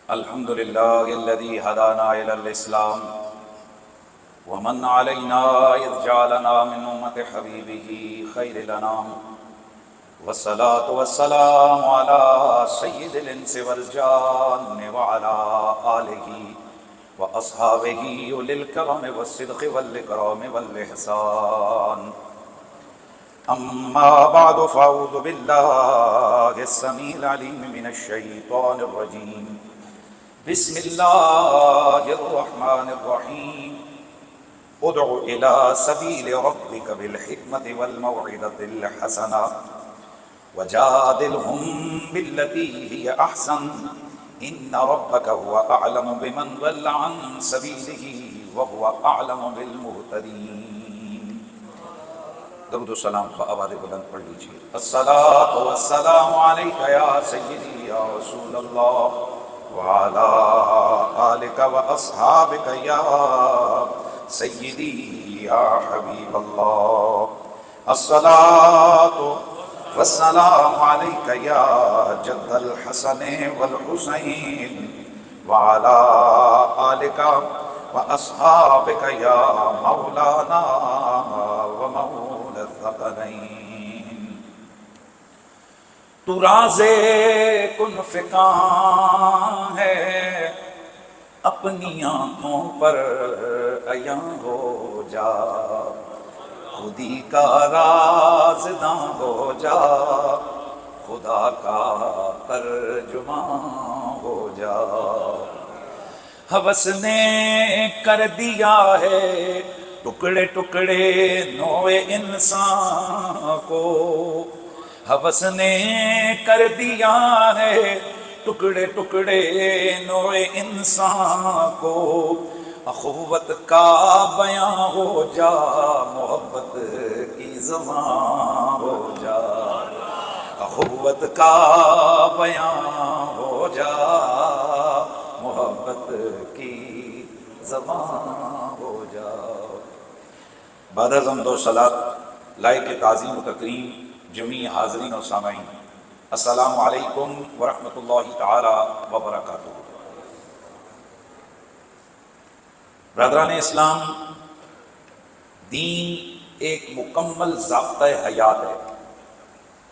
الحمد لله الذي هدانا إلى الإسلام ومن علينا إذ جعلنا من أمة حبيبه خير الأنام والصلاة والسلام على سيد الإنس والجان وعلى آله وأصحابه أولي الكرم والصدق والإكرام والإحسان. أما بعد فأعوذ بالله السميع العليم من الشيطان الرجيم. بسم الله الرحمن الرحيم. ادع إلى سبيل ربك بالحكمة والموعظة الحسنة وجادلهم بالتي هي أحسن إن ربك هو أعلم بمن ضل عن سبيله وهو أعلم بالمهتدين. درود و سلام آواز بلند پڑھ لیجیے. الصلاۃ والسلام علیک یا سیدی یا رسول اللہ وعلی آلک واصحابک یا سیدی یا حبیب اللہ. الصلاۃ والسلام علیک یا جد الحسن والحسین وعلی آلک واصحابک یا مولانا ومولا الثقلین. تو راز کن فکاں ہے اپنی آنکھوں پر عیاں ہو جا. خودی کا رازداں ہو جا خدا کا ترجمان ہو جا. ہوس نے کر دیا ہے ٹکڑے ٹکڑے نوع انسان کو. ہوس نے کر دیا ہے ٹکڑے ٹکڑے نوع انسان کو. اخوت کا بیاں ہو جا محبت کی زبان ہو جا. اخوت کا بیاں ہو جا محبت کی زبان ہو جا. بعد از حمد و صلات لائق تعظیم و تکریم جمیع حاضرین و سامعین، السلام علیکم ورحمۃ اللہ تعالی وبرکاتہ. برادران اسلام، دین ایک مکمل ضابطۂ حیات ہے.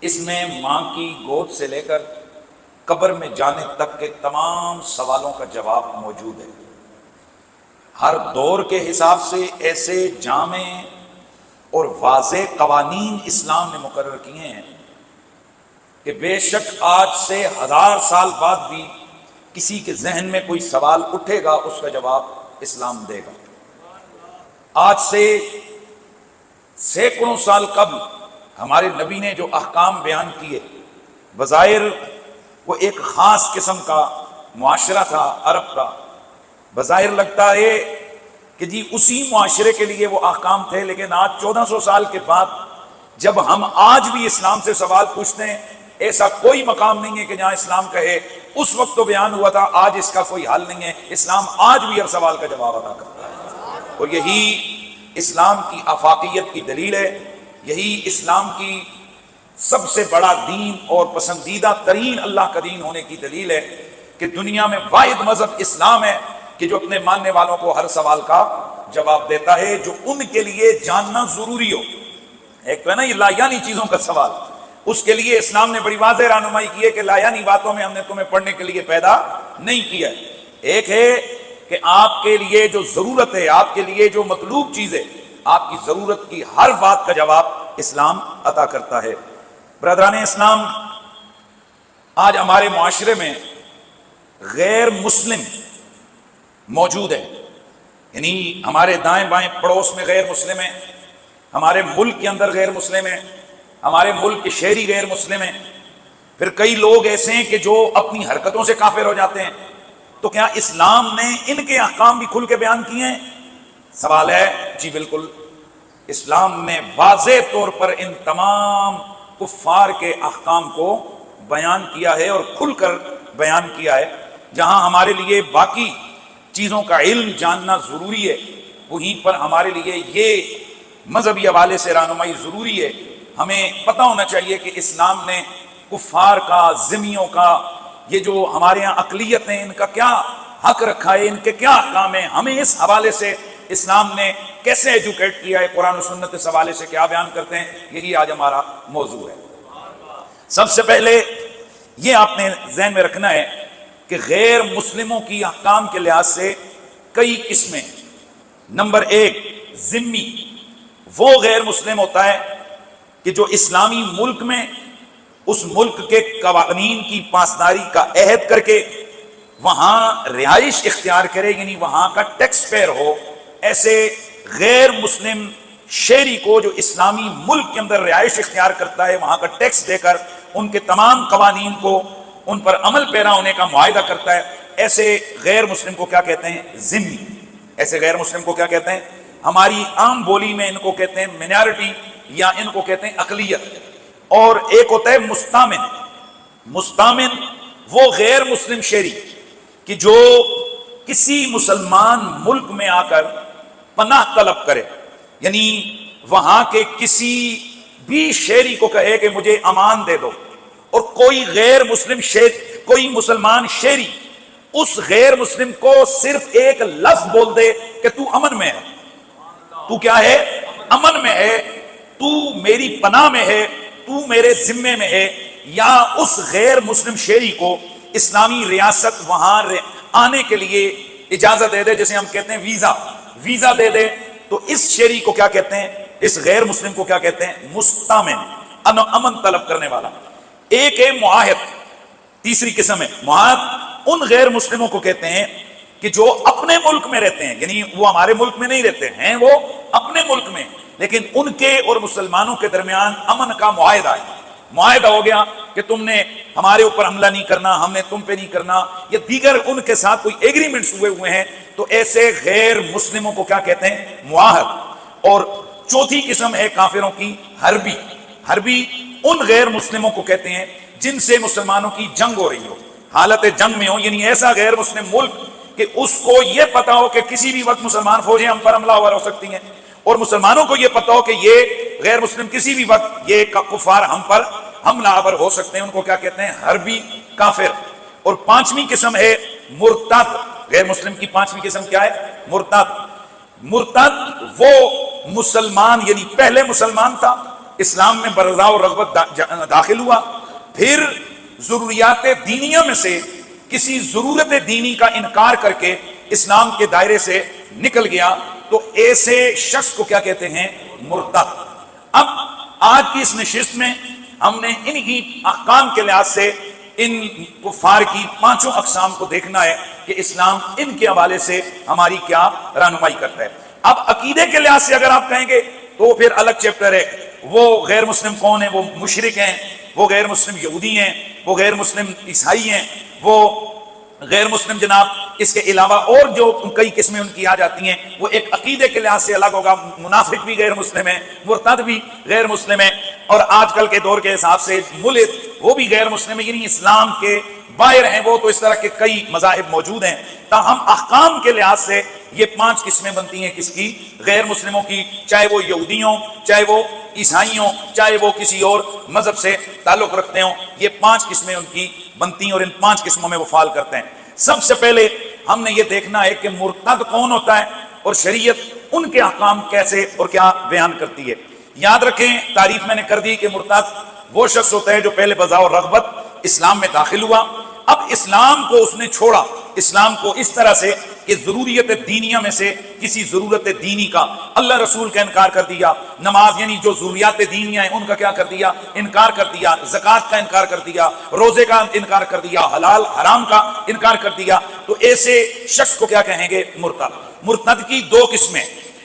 اس میں ماں کی گود سے لے کر قبر میں جانے تک کے تمام سوالوں کا جواب موجود ہے. ہر دور کے حساب سے ایسے جامع اور واضح قوانین اسلام نے مقرر کیے ہیں کہ بے شک آج سے 1000 سال بعد بھی کسی کے ذہن میں کوئی سوال اٹھے گا اس کا جواب اسلام دے گا. آج سے سینکڑوں سال قبل ہمارے نبی نے جو احکام بیان کیے، بظاہر وہ ایک خاص قسم کا معاشرہ تھا عرب کا. بظاہر لگتا ہے کہ جی اسی معاشرے کے لیے وہ احکام تھے، لیکن آج 1400 سال کے بعد جب ہم آج بھی اسلام سے سوال پوچھتے ہیں، ایسا کوئی مقام نہیں ہے کہ جہاں اسلام کہے اس وقت تو بیان ہوا تھا، آج اس کا کوئی حل نہیں ہے. اسلام آج بھی ہر سوال کا جواب عطا کرتا ہے، اور یہی اسلام کی آفاقیت کی دلیل ہے. یہی اسلام کی سب سے بڑا دین اور پسندیدہ ترین اللہ کا دین ہونے کی دلیل ہے کہ دنیا میں واحد مذہب اسلام ہے کہ جو اپنے ماننے والوں کو ہر سوال کا جواب دیتا ہے جو ان کے لیے جاننا ضروری ہو. ایک تو ہے نا یہ لایانی چیزوں کا سوال، اس کے لیے اسلام نے بڑی واضح رہنمائی کی ہے کہ لایانی باتوں میں ہم نے تمہیں پڑھنے کے لیے پیدا نہیں کیا. ایک ہے کہ آپ کے لیے جو ضرورت ہے، آپ کے لیے جو مطلوب چیز ہے، آپ کی ضرورت کی ہر بات کا جواب اسلام عطا کرتا ہے. برادران اسلام، آج ہمارے معاشرے میں غیر مسلم موجود ہے. یعنی ہمارے دائیں بائیں پڑوس میں غیر مسلم ہیں، ہمارے ملک کے اندر غیر مسلم ہیں، ہمارے ملک کے شہری غیر مسلم ہیں. پھر کئی لوگ ایسے ہیں کہ جو اپنی حرکتوں سے کافر ہو جاتے ہیں. تو کیا اسلام نے ان کے احکام بھی کھل کے بیان کیے ہیں؟ سوال ہے جی بالکل. اسلام نے واضح طور پر ان تمام کفار کے احکام کو بیان کیا ہے اور کھل کر بیان کیا ہے. جہاں ہمارے لیے باقی چیزوں کا علم جاننا ضروری ہے، وہیں پر ہمارے لیے یہ مذہبی حوالے سے رہنمائی ضروری ہے. ہمیں پتہ ہونا چاہیے کہ اسلام نے کفار کا، ذمیوں کا یہ جو ہمارے ہاں اقلیت ہیں ان کا کیا حق رکھا ہے، ان کے کیا احکام ہیں، ہمیں اس حوالے سے اسلام نے کیسے ایجوکیٹ کیا ہے، قرآن و سنت اس حوالے سے کیا بیان کرتے ہیں، یہی آج ہمارا موضوع ہے۔ سب سے پہلے یہ آپ نے ذہن میں رکھنا ہے کہ غیر مسلموں کی احکام کے لحاظ سے کئی قسمیں۔ نمبر ایک، ذمی، وہ غیر مسلم ہوتا ہے کہ جو اسلامی ملک میں اس ملک کے قوانین کی پاسداری کا عہد کر کے وہاں رہائش اختیار کرے، یعنی وہاں کا ٹیکس پیئر ہو۔ ایسے غیر مسلم شہری کو جو اسلامی ملک کے اندر رہائش اختیار کرتا ہے، وہاں کا ٹیکس دے کر ان کے تمام قوانین کو ان پر عمل پیرا ہونے کا معاہدہ کرتا ہے، ایسے غیر مسلم کو کیا کہتے ہیں؟ ذمی۔ ایسے غیر مسلم کو کیا کہتے ہیں؟ ہماری عام بولی میں ان کو کہتے ہیں مینارٹی، یا ان کو کہتے ہیں اقلیت۔ اور ایک ہوتا ہے مستامن۔ مستامن وہ غیر مسلم شہری کہ جو کسی مسلمان ملک میں آ کر پناہ طلب کرے، یعنی وہاں کے کسی بھی شہری کو کہے کہ مجھے امان دے دو، اور کوئی غیر مسلم شہری، کوئی مسلمان شہری اس غیر مسلم کو صرف ایک لفظ بول دے کہ تو امن میں ہے، تو کیا ہے؟ امن میں ہے، تو میری پناہ میں ہے، تو میرے ذمے میں ہے، یا اس غیر مسلم شہری کو اسلامی ریاست وہاں آنے کے لیے اجازت دے دے، جیسے ہم کہتے ہیں ویزا دے دے، تو اس شہری کو کیا کہتے ہیں؟ اس غیر مسلم کو کیا کہتے ہیں؟ مستامن، امن طلب کرنے والا۔ ایک ہے معاہد، تیسری قسم ہے معاہد۔ ان غیر مسلموں کو کہتے ہیں کہ جو اپنے ملک میں رہتے ہیں، یعنی وہ ہمارے ملک میں نہیں رہتے ہیں، وہ اپنے ملک میں، لیکن ان کے اور مسلمانوں کے درمیان امن کا معاہدہ ہے۔ معاہدہ ہو گیا کہ تم نے ہمارے اوپر حملہ نہیں کرنا، ہم نے تم پہ نہیں کرنا، یا دیگر ان کے ساتھ کوئی ایگریمنٹس ہوئے ہیں، تو ایسے غیر مسلموں کو کیا کہتے ہیں؟ معاہد۔ اور چوتھی قسم ہے کافروں کی حربی۔ حربی ان غیر مسلموں کو کہتے ہیں جن سے مسلمانوں کی جنگ ہو رہی ہو، حالت جنگ میں ہو، یعنی ایسا غیر مسلم ملک کہ اس کو یہ پتا ہو کہ کسی بھی وقت مسلمان فوجیں ہم پر حملہ آور ہو سکتی ہیں، اور مسلمانوں کو یہ پتا ہو کہ یہ غیر مسلم کسی بھی وقت یہ کفار ہم پر حملہ آور ہو سکتے ہیں، ان کو کیا کہتے ہیں؟ حربی، کافر۔ اور پانچویں قسم ہے مرتد۔ غیر مسلم کی پانچویں قسم کیا ہے؟ مرتد۔ مرتد وہ مسلمان، یعنی پہلے مسلمان تھا، اسلام میں برضا و رغبت داخل ہوا، پھر ضروریات دینیہ میں سے کسی ضرورت دینی کا انکار کر کے اسلام کے دائرے سے نکل گیا، تو ایسے شخص کو کیا کہتے ہیں؟ مرتد۔ اب آج کی اس نشست میں ہم نے انہی احکام کے لحاظ سے ان کفار کی پانچوں اقسام کو دیکھنا ہے کہ اسلام ان کے حوالے سے ہماری کیا رہنمائی کرتا ہے۔ اب عقیدے کے لحاظ سے اگر آپ کہیں گے تو پھر الگ چیپٹر ہے، وہ غیر مسلم کون ہیں؟ وہ مشرک ہیں، وہ غیر مسلم یہودی ہیں، وہ غیر مسلم عیسائی ہیں، وہ غیر مسلم جناب اس کے علاوہ اور جو کئی قسمیں ان کی آ جاتی ہیں، وہ ایک عقیدے کے لحاظ سے الگ ہوگا۔ منافق بھی غیر مسلم ہے، مرتد بھی غیر مسلم ہے، اور آج کل کے دور کے حساب سے ملحد وہ بھی غیر مسلم ہے، یعنی اسلام کے باہر ہیں وہ، تو اس طرح کے کئی مذاہب موجود ہیں۔ تاہم احکام کے لحاظ سے یہ پانچ قسمیں بنتی ہیں کس کی؟ غیر مسلموں کی، چاہے وہ یہودیوں، چاہے وہ عیسائیوں، چاہے وہ کسی اور مذہب سے تعلق رکھتے ہوں، یہ پانچ قسمیں ان کی بنتی ہیں، اور ان پانچ قسموں میں وہ فعال کرتے ہیں۔ سب سے پہلے ہم نے یہ دیکھنا ہے کہ مرتد کون ہوتا ہے، اور شریعت ان کے احکام کیسے اور کیا بیان کرتی ہے۔ یاد رکھیں، تعریف میں نے کر دی کہ مرتد وہ شخص ہوتا ہے جو پہلے بذا و رغبت اسلام میں داخل ہوا، اب اسلام کو اس نے چھوڑا، اسلام کو اس طرح سے کہ ضروریت دینیہ میں سے کسی ضرورت دینی کا، اللہ رسول کا انکار کر دیا، نماز یعنی جو ضروریات دینیہ ہیں ان کا کیا کر دیا؟ انکار کر دیا، زکوٰۃ کا انکار کر دیا، روزے کا انکار کر دیا، حلال حرام کا انکار کر دیا، تو ایسے شخص کو کیا کہیں گے؟ مرتد۔ مرتد کی دو قسمیں،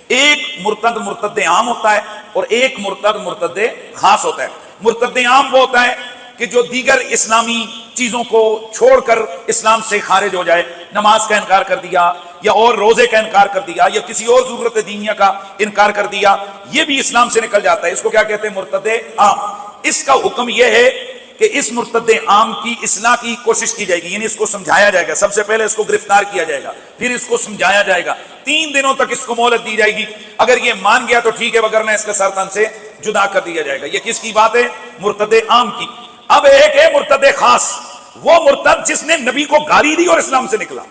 ایک مرتد مرتد عام ہوتا ہے، اور ایک مرتد مرتد خاص ہوتا ہے۔ مرتد عام وہ ہوتا ہے کہ جو دیگر اسلامی چیزوں کو چھوڑ کر اسلام سے خارج ہو جائے، نماز کا انکار کر دیا، یا اور روزے کا انکار کر دیا، یا کسی اور ضرورت دینیہ کا انکار کر دیا، یہ بھی اسلام سے نکل جاتا ہے، اس کو کیا کہتے ہیں؟ مرتد عام۔ اس کا حکم یہ ہے کہ اس مرتد عام کی اصلاح کی کوشش کی جائے گی، یعنی اس کو سمجھایا جائے گا، سب سے پہلے اس کو گرفتار کیا جائے گا، پھر اس کو سمجھایا جائے گا، 3 دنوں تک اس کو مہلت دی جائے گی، اگر یہ مان گیا تو ٹھیک ہے، وگرنہ اس کا سر تن سے جدا کر دیا جائے گا۔ یہ کس کی بات ہے؟ مرتد عام کی۔ اب ایک ہے مرتد خاص۔ وہ مرتد جس نے نبی کو گالی دی اور اسلام سے نکلا،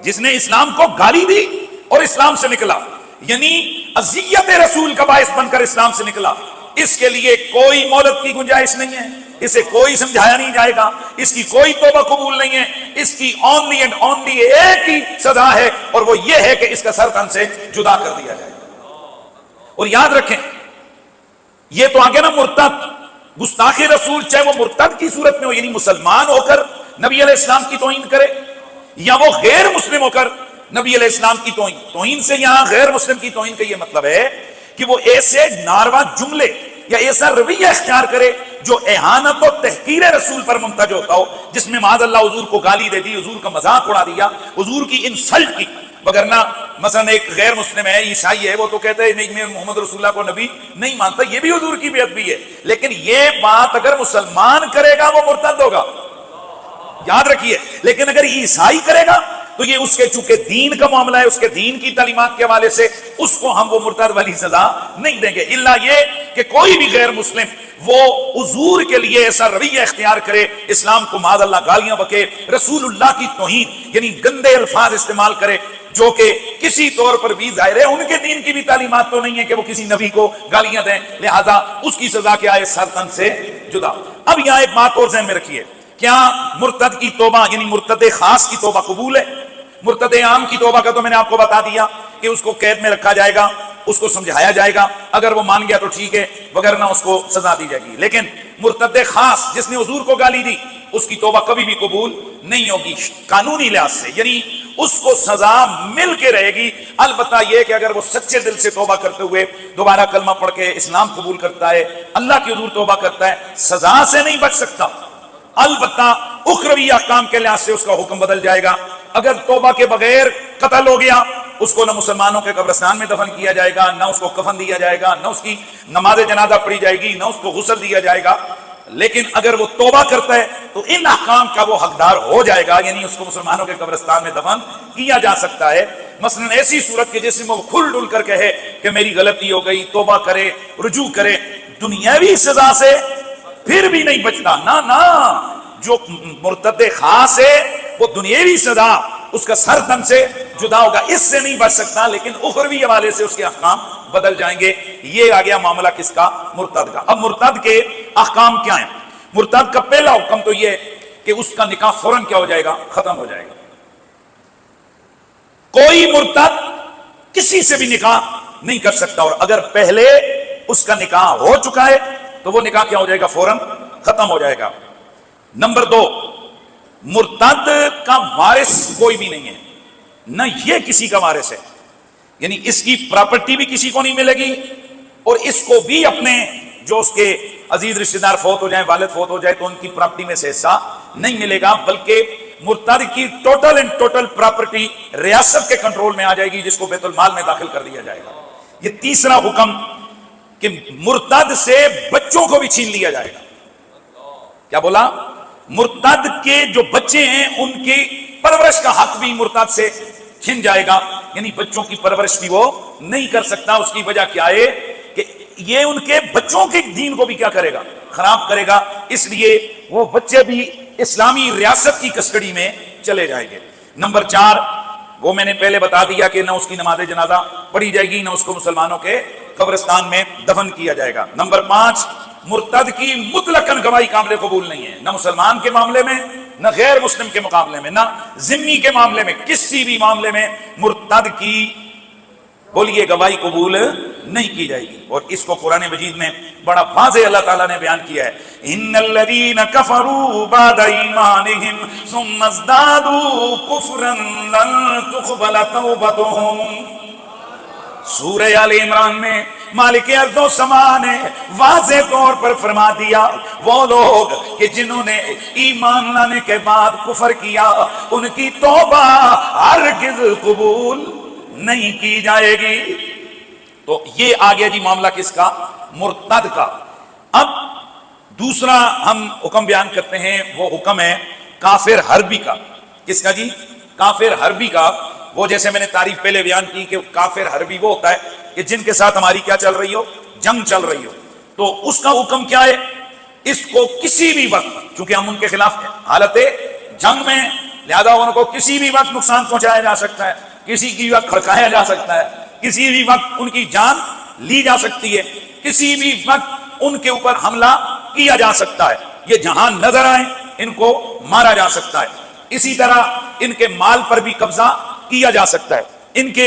جس نے اسلام کو گالی دی اور اسلام سے نکلا، یعنی اذیت رسول کا باعث بن کر اسلام سے نکلا، اس کے لیے کوئی مہلت کی گنجائش نہیں ہے، اسے کوئی سمجھایا نہیں جائے گا، اس کی کوئی توبہ قبول نہیں ہے، اس کی اونلی اینڈ اونلی ایک ہی سزا ہے، اور وہ یہ ہے کہ اس کا سر تن سے جدا کر دیا جائے گا۔ اور یاد رکھیں، یہ تو آگے نا مرتد، گستاخ رسول چاہے وہ مرتد کی صورت میں ہو، یعنی مسلمان ہو کر نبی علیہ السلام کی توہین کرے، یا وہ غیر مسلم ہو کر نبی علیہ السلام کی توہین۔ توہین سے یہاں غیر مسلم کی توہین کا یہ مطلب ہے کہ وہ ایسے ناروا جملے یا ایسا رویہ اختیار کرے جو اہانت و تحقیر رسول پر منتج ہوتا ہو، جس میں معاذ اللہ حضور کو گالی دے دی، حضور کا مذاق اڑا دیا، حضور کی انسلٹ کی۔ وگرنہ مثلا ایک غیر مسلم ہے، عیسائی ہے، وہ تو کہتا ہے نہیں، میں محمد رسول اللہ کو نبی نہیں مانتا، یہ بھی حضور کی بیعت بھی ہے، لیکن یہ بات اگر مسلمان کرے گا وہ مرتد ہوگا، یاد رکھیے۔ لیکن اگر عیسائی کرے گا تو یہ اس کے چونکہ دین کا معاملہ ہے، اس کے دین کی تعلیمات کے حوالے سے اس کو ہم وہ مرتد والی سزا نہیں دیں گے، الا یہ کہ کوئی بھی غیر مسلم وہ حضور کے لیے ایسا رویہ اختیار کرے، اسلام کو معاذ اللہ گالیاں بکے، رسول اللہ کی توہین یعنی گندے الفاظ استعمال کرے، جو کہ کسی طور پر بھی ظاہر ہے ان کے دین کی بھی تعلیمات تو نہیں ہے کہ وہ کسی نبی کو گالیاں دیں، لہذا اس کی سزا کیا ہے؟ سر تن سے جدا۔ اب یہاں ایک بات اور ذہن میں رکھیے، کیا مرتد کی توبہ یعنی مرتد خاص کی توبہ قبول ہے؟ مرتد عام کی توبہ کا تو میں نے آپ کو بتا دیا کہ اس کو قید میں رکھا جائے گا، اس کو سمجھایا جائے گا، اگر وہ مان گیا تو ٹھیک ہے، وگرنہ اس کو سزا دی جائے گی۔ لیکن مرتد خاص جس نے حضور کو گالی دی، اس کی توبہ کبھی بھی قبول نہیں ہوگی قانونی لحاظ سے، یعنی اس کو سزا مل کے رہے گی، البتہ یہ کہ اگر وہ سچے دل سے توبہ کرتے ہوئے دوبارہ کلمہ پڑھ کے اسلام قبول کرتا ہے، اللہ کی حضور توبہ کرتا ہے، سزا سے نہیں بچ سکتا، البتہ اخروی احکام کے لحاظ سے اس کا حکم بدل جائے گا۔ اگر توبہ کے بغیر قتل ہو گیا، اس کو نہ مسلمانوں کے قبرستان میں دفن کیا جائے گا، نہ اس کو کفن دیا جائے گا، نہ اس کی نماز جنازہ پڑھی جائے گی، نہ اس کو غسل دیا جائے گا۔ لیکن اگر وہ توبہ کرتا ہے تو ان احکام کا وہ حقدار ہو جائے گا، یعنی اس کو مسلمانوں کے قبرستان میں دفن کیا جا سکتا ہے۔ مثلا ایسی صورت کے جس میں وہ کھل ڈل کر کہے کہ میری غلطی ہو گئی، توبہ کرے، رجوع کرے، دنیاوی سزا سے پھر بھی نہیں بچتا، نہ جو مرتد خاص ہے وہ دنیاوی سزا اس کا سر تن سے جدا ہوگا، اس سے نہیں بچ سکتا، لیکن اخروی حوالے سے اس کے احکام بدل جائیں گے۔ یہ آ گیا معاملہ کس کا؟ مرتد کا۔ اب مرتد کے احکام کیا ہیں؟ مرتد کا پہلا حکم تو یہ کہ اس کا نکاح فوراً کیا ہو جائے گا؟ ختم ہو جائے گا۔ کوئی مرتد کسی سے بھی نکاح نہیں کر سکتا، اور اگر پہلے اس کا نکاح ہو چکا ہے تو وہ نکاح کیا ہو جائے گا؟ فوراً ختم ہو جائے گا۔ نمبر 2، مرتد کا وارث کوئی بھی نہیں ہے، نہ یہ کسی کا وارث ہے، یعنی اس کی پراپرٹی بھی کسی کو نہیں ملے گی، اور اس کو بھی اپنے جو اس کے عزیز رشتہ دار فوت ہو جائیں، والد فوت ہو جائے تو ان کی پراپرٹی میں سے حصہ نہیں ملے گا، بلکہ مرتد کی ٹوٹل اینڈ ٹوٹل پراپرٹی ریاست کے کنٹرول میں آ جائے گی، جس کو بیت المال میں داخل کر دیا جائے گا۔ یہ تیسرا حکم کہ مرتد سے بچوں کو بھی چھین لیا جائے گا۔ کیا بولا؟ مرتد کے جو بچے ہیں ان کی پرورش کا حق بھی مرتد سے چھن جائے گا، یعنی بچوں کی پرورش بھی وہ نہیں کر سکتا۔ اس کی وجہ کیا ہے کہ یہ ان کے بچوں کے دین کو بھی کیا کرے گا؟ خراب کرے گا، اس لیے وہ بچے بھی اسلامی ریاست کی کسٹڈی میں چلے جائیں گے۔ نمبر 4، وہ میں نے پہلے بتا دیا کہ نہ اس کی نماز جنازہ پڑھی جائے گی، نہ اس کو مسلمانوں کے قبرستان میں دفن کیا جائے گا۔ نمبر 5، مرتد کی مطلقاً گواہی قابل قبول نہیں ہے، نہ مسلمان کے معاملے میں، نہ غیر مسلم کے مقابلے میں، نہ ذمی کے معاملے میں، کسی بھی معاملے میں مرتد کی بولیے گواہی قبول نہیں کی جائے گی۔ اور اس کو قرآن مجید میں بڑا واضح اللہ تعالیٰ نے بیان کیا ہے، ان الذین کفروا بعد ایمانہم ثم ازدادوا کفرا لن تقبل توبتہم۔ سورہ آل عمران میں مالک ارض و سما نے واضح طور پر فرما دیا، وہ لوگ کہ جنہوں نے ایمان لانے کے بعد کفر کیا، ان کی توبہ ہرگز قبول نہیں کی جائے گی۔ تو یہ آ گیا جی معاملہ کس کا؟ مرتد کا۔ اب دوسرا ہم حکم بیان کرتے ہیں، وہ حکم ہے کافر حربی کا۔ کس کا جی؟ کافر حربی کا۔ وہ جیسے میں نے تعریف پہلے بیان کی کہ کافر حربی وہ ہوتا ہے کہ جن کے ساتھ ہماری کیا چل رہی ہو؟ جنگ چل رہی ہو، تو اس کا حکم کیا ہے؟ اس کو کسی بھی وقت، چونکہ ہم ان کے خلاف حالت جنگ میں، لہذا ان کو کسی بھی وقت نقصان پہنچایا جا سکتا ہے، کسی کی وقت کھڑکایا جا سکتا ہے، کسی بھی وقت ان کی جان لی جا سکتی ہے، کسی بھی وقت ان کے اوپر حملہ کیا جا سکتا ہے، یہ جہاں نظر آئے ان کو مارا جا سکتا ہے۔ اسی طرح ان کے مال پر بھی قبضہ کیا جا سکتا ہے، ان کے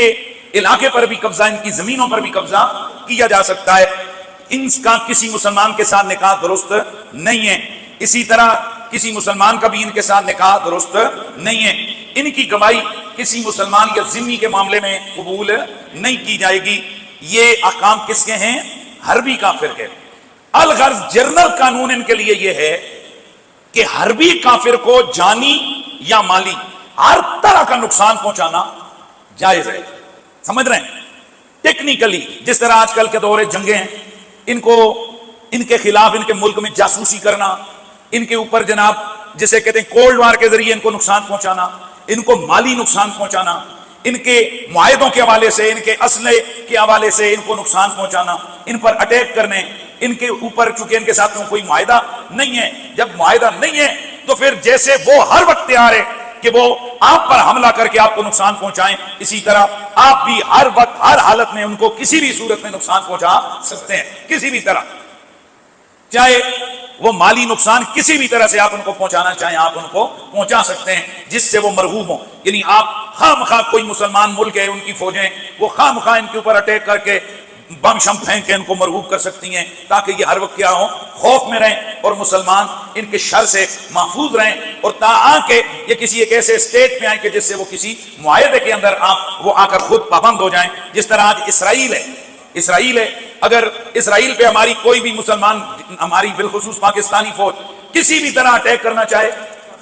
علاقے پر بھی قبضہ، ان کی زمینوں پر بھی قبضہ کیا جا سکتا ہے۔ ان کا کسی مسلمان کے ساتھ نکاح درست نہیں ہے، اسی طرح کسی مسلمان کا بھی ان کے ساتھ نکاح درست نہیں ہے۔ ان کی گواہی کسی مسلمان یا ذمہ کے معاملے میں قبول نہیں کی جائے گی۔ یہ احکام کس کے ہیں؟ حربی کافر کے۔ الغرض جنرل قانون ان کے لیے یہ ہے کہ حربی کافر کو جانی یا مالی ہر طرح کا نقصان پہنچانا جائز ہے۔ سمجھ رہے ہیں؟ ٹیکنیکلی جس طرح آج کل کے دور جنگیں ہیں، ان کو ان کے خلاف ان کے ملک میں جاسوسی کرنا، ان کے اوپر جناب جسے کہتے ہیں کولڈ وار کے ذریعے ان کو نقصان پہنچانا، ان کو مالی نقصان پہنچانا، ان کے معاہدوں کے حوالے سے، ان کے اسلحے کے حوالے سے ان کو نقصان پہنچانا، ان پر اٹیک کرنے، ان کے اوپر چونکہ ان کے ساتھ کوئی معاہدہ نہیں ہے، جب معاہدہ نہیں ہے تو پھر جیسے وہ ہر وقت تیار ہے کہ وہ آپ پر حملہ کر کے آپ کو نقصان پہنچائیں، اسی طرح آپ بھی ہر وقت ہر حالت میں ان کو کسی بھی صورت میں نقصان پہنچا سکتے ہیں، کسی بھی طرح، چاہے وہ مالی نقصان کسی بھی طرح سے آپ ان کو پہنچانا چاہیں، آپ ان کو پہنچا سکتے ہیں جس سے وہ مرغوب ہوں۔ یعنی آپ خواہ مخواہ کوئی مسلمان ملک ہے، ان کی فوجیں وہ خواہ مخواہ ان کے اوپر اٹیک کر کے بم شم پھینک کے ان کو مرغوب کر سکتی ہیں، تاکہ یہ ہر وقت کیا ہوں، خوف میں رہیں اور مسلمان ان کے شر سے محفوظ رہیں، اور تاہم کہ یہ کسی ایک ایسے اسٹیج پہ آئیں کہ جس سے وہ کسی معاہدے کے اندر وہ آ کر خود پابند ہو جائیں۔ جس طرح آج اسرائیل ہے، اگر اسرائیل پہ ہماری کوئی بھی مسلمان، ہماری بالخصوص پاکستانی فوج کسی بھی طرح اٹیک کرنا چاہے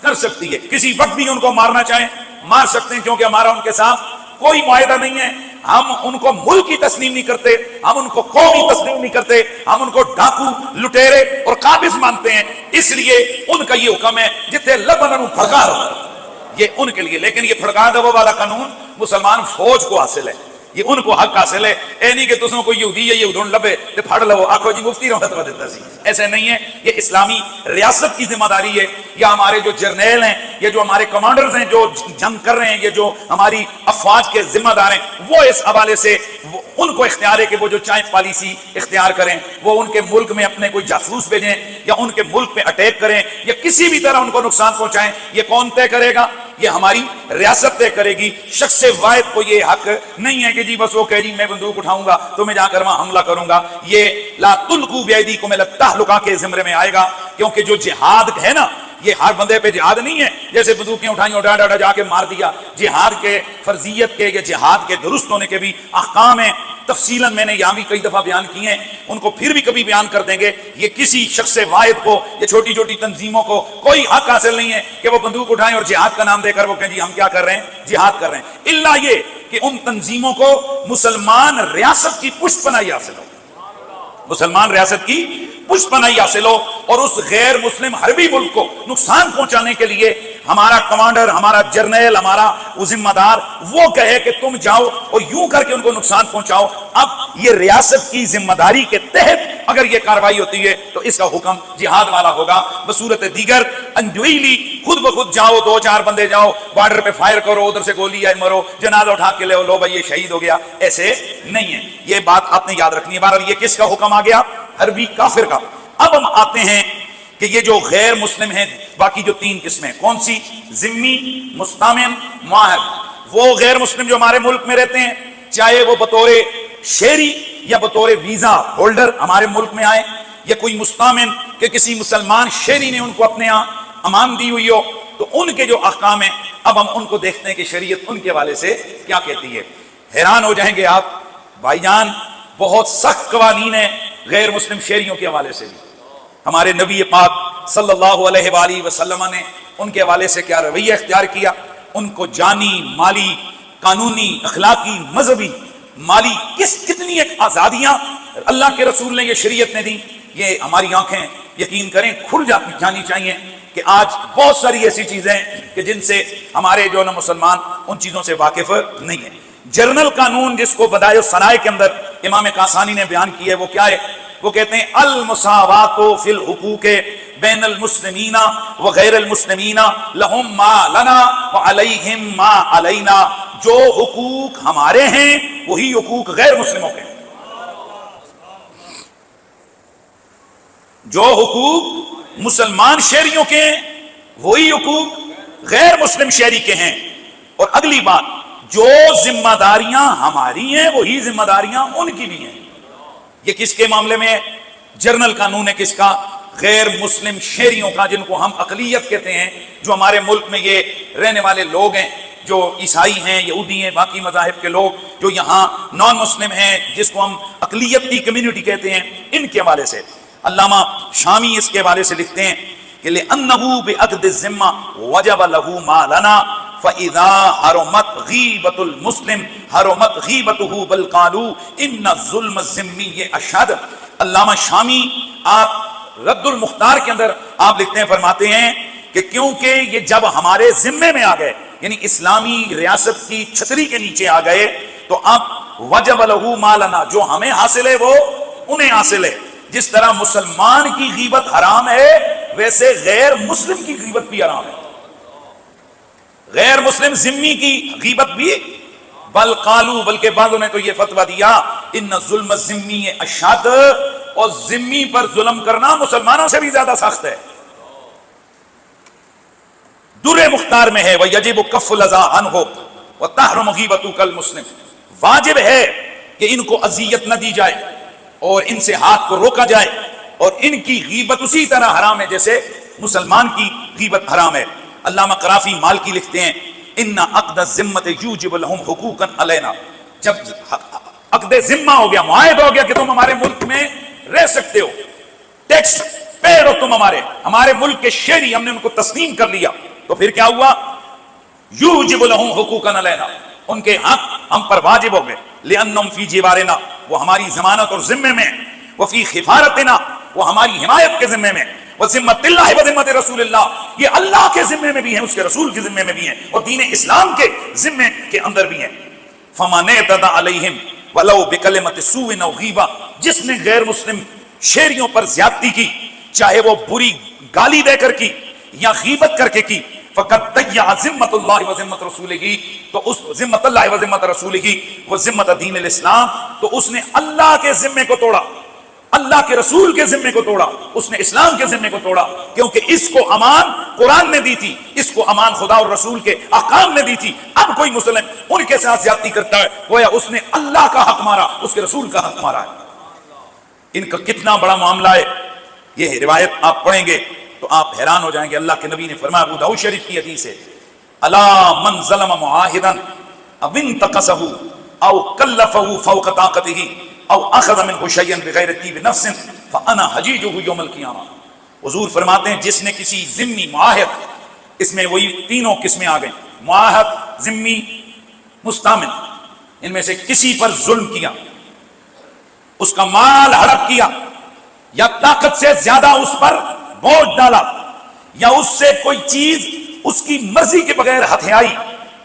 کر سکتی ہے، کسی وقت بھی ان کو مارنا چاہے مار سکتے ہیں، کیونکہ ہمارا ان کے ساتھ کوئی معاہدہ نہیں ہے۔ ہم ان کو ملک کی تسلیم نہیں کرتے، ہم ان کو قومی تسلیم نہیں کرتے، ہم ان کو ڈاکو، لٹیرے اور قابض مانتے ہیں۔ اس لیے ان کا یہ حکم ہے جتنے لبنن پھڑکا رہا یہ ان کے لیے، لیکن یہ پھڑکا دو والا قانون مسلمان فوج کو حاصل ہے، یہ ان کو حق حاصل ہے۔ اے نہیں کہ تسوں کو یہودی ہے، یہودون لبے تے پھڑ لو آکھو جی مفتی رو فتویٰ دیتا سی، ایسے نہیں ہے۔ یہ اسلامی ریاست کی ذمہ داری ہے، یا ہمارے جو جرنیل ہیں، یہ جو ہمارے کمانڈرز ہیں جو جنگ کر رہے ہیں، یہ جو ہماری افواج کے ذمہ دار ہیں، وہ اس حوالے سے ان کو اختیار ہے کہ وہ جو چاہیں پالیسی اختیار کریں، وہ ان کے ملک میں اپنے کوئی جاسوس بھیجیں یا ان کے ملک پہ اٹیک کریں یا کسی بھی طرح ان کو نقصان پہنچائیں۔ یہ کون طے کرے گا؟ یہ ہماری ریاست طے کرے گی۔ شخص واحد کو یہ حق نہیں ہے کہ جی بس وہ کہہ جی میں بندوق اٹھاؤں گا تو میں جا کر وہاں حملہ کروں گا۔ یہ لا تلقوا بایدیکم الی التہلکہ کے زمرے میں آئے گا، کیونکہ جو جہاد ہے نا، یہ ہر بندے پہ جہاد نہیں ہے جیسے بندوقیں اٹھائیں اور ڈاڈا جا کے مار دیا۔ جہاد کے فرضیت کے یا جہاد کے درست ہونے کے بھی احکام ہیں، تفصیلاً میں نے یہاں بھی کئی دفعہ بیان کیے ہیں، ان کو پھر بھی کبھی بیان کر دیں گے۔ یہ کسی شخص واحد کو یا چھوٹی چھوٹی تنظیموں کو کوئی حق حاصل نہیں ہے کہ وہ بندوق اٹھائیں اور جہاد کا نام دے کر وہ کہیں جی ہم کیا کر رہے ہیں، جہاد کر رہے ہیں، الا یہ کہ ان تنظیموں کو مسلمان ریاست کی پشت پناہی حاصل ہو، مسلمان ریاست کی پشت پناہی حاصل ہو، اور اس غیر مسلم حربی ملک کو نقصان پہنچانے کے لیے ہمارا کمانڈر، ہمارا جرنیل، ہمارا وہ ذمہ دار وہ کہے کہ تم جاؤ اور یوں کر کے ان کو نقصان پہنچاؤ۔ اب یہ ریاست کی ذمہ داری کے تحت اگر یہ کاروائی ہوتی ہے تو اس کا حکم جہاد والا ہوگا۔ بصورت دیگر انجویلی خود بخود جاؤ، دو چار بندے جاؤ، بارڈر پہ فائر کرو، ادھر سے گولی آئے مرو، جنازہ اٹھا کے لے لو بھائی یہ شہید ہو گیا، ایسے نہیں ہے۔ یہ بات آپ نے یاد رکھنی ہے۔ بہرحال یہ کس کا حکم آ گیا؟ حربی کافر کا۔ اب ہم آتے ہیں کہ یہ جو غیر مسلم ہیں، باقی جو تین قسمیں کون سی؟ ذمی، مستامن، معاہد۔ وہ غیر مسلم جو ہمارے ملک میں رہتے ہیں، چاہے وہ بطور شہری یا بطور ویزا ہولڈر ہمارے ملک میں آئے، یا کوئی مستامن کہ کسی مسلمان شہری نے ان کو اپنے ہاں امان دی ہوئی ہو، تو ان کے جو احکام ہیں اب ہم ان کو دیکھتے ہیں کہ شریعت ان کے حوالے سے کیا کہتی ہے۔ حیران ہو جائیں گے آپ بھائی جان، بہت سخت قوانین ہیں غیر مسلم شہریوں کے حوالے سے بھی۔ ہمارے نبی پاک صلی اللہ علیہ وآلہ وسلم نے ان کے حوالے سے کیا رویہ اختیار کیا، ان کو جانی، مالی، قانونی، اخلاقی، مذہبی، مالی کتنی ایک آزادیاں اللہ کے رسول نے یہ شریعت نے دی۔ یہ ہماری آنکھیں یقین کریں کھل جانی چاہیے کہ آج بہت ساری ایسی چیزیں کہ جن سے ہمارے جو نا مسلمان ان چیزوں سے واقف نہیں ہیں۔ جرنل قانون جس کو بدائع الصنائع کے اندر امام کاسانی نے بیان کیا ہے، وہ کیا ہے؟ وہ کہتے ہیں المساوات فی الحقوق بین المسلمین وغیر المسلمین لہم ما لنا وعلیہم ما علینا، جو حقوق ہمارے ہیں وہی حقوق غیر مسلموں کے ہیں، جو حقوق مسلمان شہریوں کے ہیں وہی حقوق غیر مسلم شہری کے ہیں۔ اور اگلی بات، جو ذمہ داریاں ہماری ہیں وہی ذمہ داریاں ان کی بھی ہیں۔ یہ کس کے معاملے میں ہے؟ جرنل قانون ہے کس کا؟ غیر مسلم شہریوں کا، جن کو ہم اقلیت کہتے ہیں، جو ہمارے ملک میں یہ رہنے والے لوگ ہیں، جو عیسائی ہیں، یہودی ہیں، باقی مذاہب کے لوگ جو یہاں نان مسلم ہیں، جس کو ہم اقلیت کی کمیونٹی کہتے ہیں، ان کے حوالے سے علامہ شامی اس کے حوالے سے لکھتے ہیں کہ لِأَنَّهُ بِعَقْدِ الذِّمَّةِ وَجَبَ لَهُ مَا لَنَا فَإِذَا حَرُمَتْ غِيبَةُ الْمُسْلِمِ حَرُمَتْ غِيبَتُهُ بَلْ قَالُوا إِنَّ الظُّلْمَ الذِّمِّيَّ أَشَدُّ۔ علامہ شامی آپ رد المختار کے اندر آپ لکھتے ہیں، فرماتے ہیں کہ کیونکہ یہ جب ہمارے ذمے میں آ گئے، یعنی اسلامی ریاست کی چھتری کے نیچے آ گئے، تو اب وجب لہو ما لنا، جو ہمیں حاصل ہے وہ انہیں حاصل ہے۔ جس طرح مسلمان کی غیبت حرام ہے، ویسے غیر مسلم کی غیبت بھی حرام ہے، غیر مسلم ذمی کی غیبت بھی۔ بل قالو، بلکہ بعضوں نے تو یہ فتویٰ دیا، ان ظلم الذمی اشد، اور ذمی پر ظلم کرنا مسلمانوں سے بھی زیادہ سخت ہے۔ در مختار میں ہے وَيَجِبُ كَفُّ الْأَذَىٰ عَنْهُ وَتَحْرُمُ غِيبَتُهُ كَالْمُسْلِمِ، واجب ہے کہ ان کو اذیت نہ دی جائے اور ان سے ہاتھ کو روکا جائے، اور ان کی غیبت اسی طرح حرام ہے جیسے مسلمان کی غیبت حرام ہے۔ علامہ قرافی مالکی لکھتے ہیں ان عقد الذمۃ یوجب لهم حقوقا علینا، جب عقد ذمہ ہو گیا، معاہدہ ہو گیا کہ تم ہمارے ملک میں رہ سکتے ہو، ٹیکس پے ہو تم ہمارے ملک کے شہری، ہم نے ان کو تسلیم کر لیا، تو پھر کیا ہوا؟ یوجب لهم حقوقا علینا، ان کے حق ہم پر واجب ہو گئے، لانہم فی جوارنا، وہ ہماری ضمانت اور ذمے میں، وفی خفارتنا، وہ ہماری حمایت کے ذمے میں، وذمۃ اللہ وذمۃ رسول اللہ، یہ اللہ کے ذمے میں بھی ہیں، اس کے رسول کے ذمے میں بھی ہیں، اور دین اسلام کے ذمے کے اندر بھی ہیں۔ فمن اعتدى علیہم ولو بکلمۃ سوء او غیبہ، جس نے غیر مسلم شہریوں پر زیادتی کی، چاہے وہ بری گالی دے کر کی یا غیبت کر کے کی، فقد ضیع ذمۃ اللہ و ذمۃ رسولہ، تو اس ذمۃ اللہ و ذمۃ رسولہ و ذمۃ دین الاسلام، تو اس نے اللہ کے ذمے کو توڑا، اللہ کے رسول کے ذمے کو توڑا، اس نے اسلام کے ذمے کو توڑا، کیونکہ اس کو امان قرآن نے دی تھی، اس کو امان خدا اور رسول کے احکام نے دی تھی۔ اب کوئی مسلم ان کے ساتھ زیادتی کرتا ہے، گویا اس نے اللہ کا حق مارا، اس کے رسول کا حق مارا ہے۔ ان کا کتنا بڑا معاملہ ہے، یہ روایت آپ پڑھیں گے تو آپ حیران ہو جائیں گے۔ اللہ کے نبی نے فرمایا، ابو داؤد شریف کی حدیث ہے، الا من ظلم معاہدا او انتقصه او کلفه فوق طاقته او اخذ منه شيئا بغیر طیب نفس فانا حجیجه یوم القیامہ۔ حضور فرماتے ہیں جس نے کسی ذمی معاہد، اس میں وہی تینوں قسمیں آ گئیں، معاہد، ذمی، مستامن، ان میں سے کسی پر ظلم کیا، اس کا مال ہڑپ کیا، یا طاقت سے زیادہ اس پر بوجھ ڈالا، یا اس سے کوئی چیز اس کی مرضی کے بغیر ہتھیائی،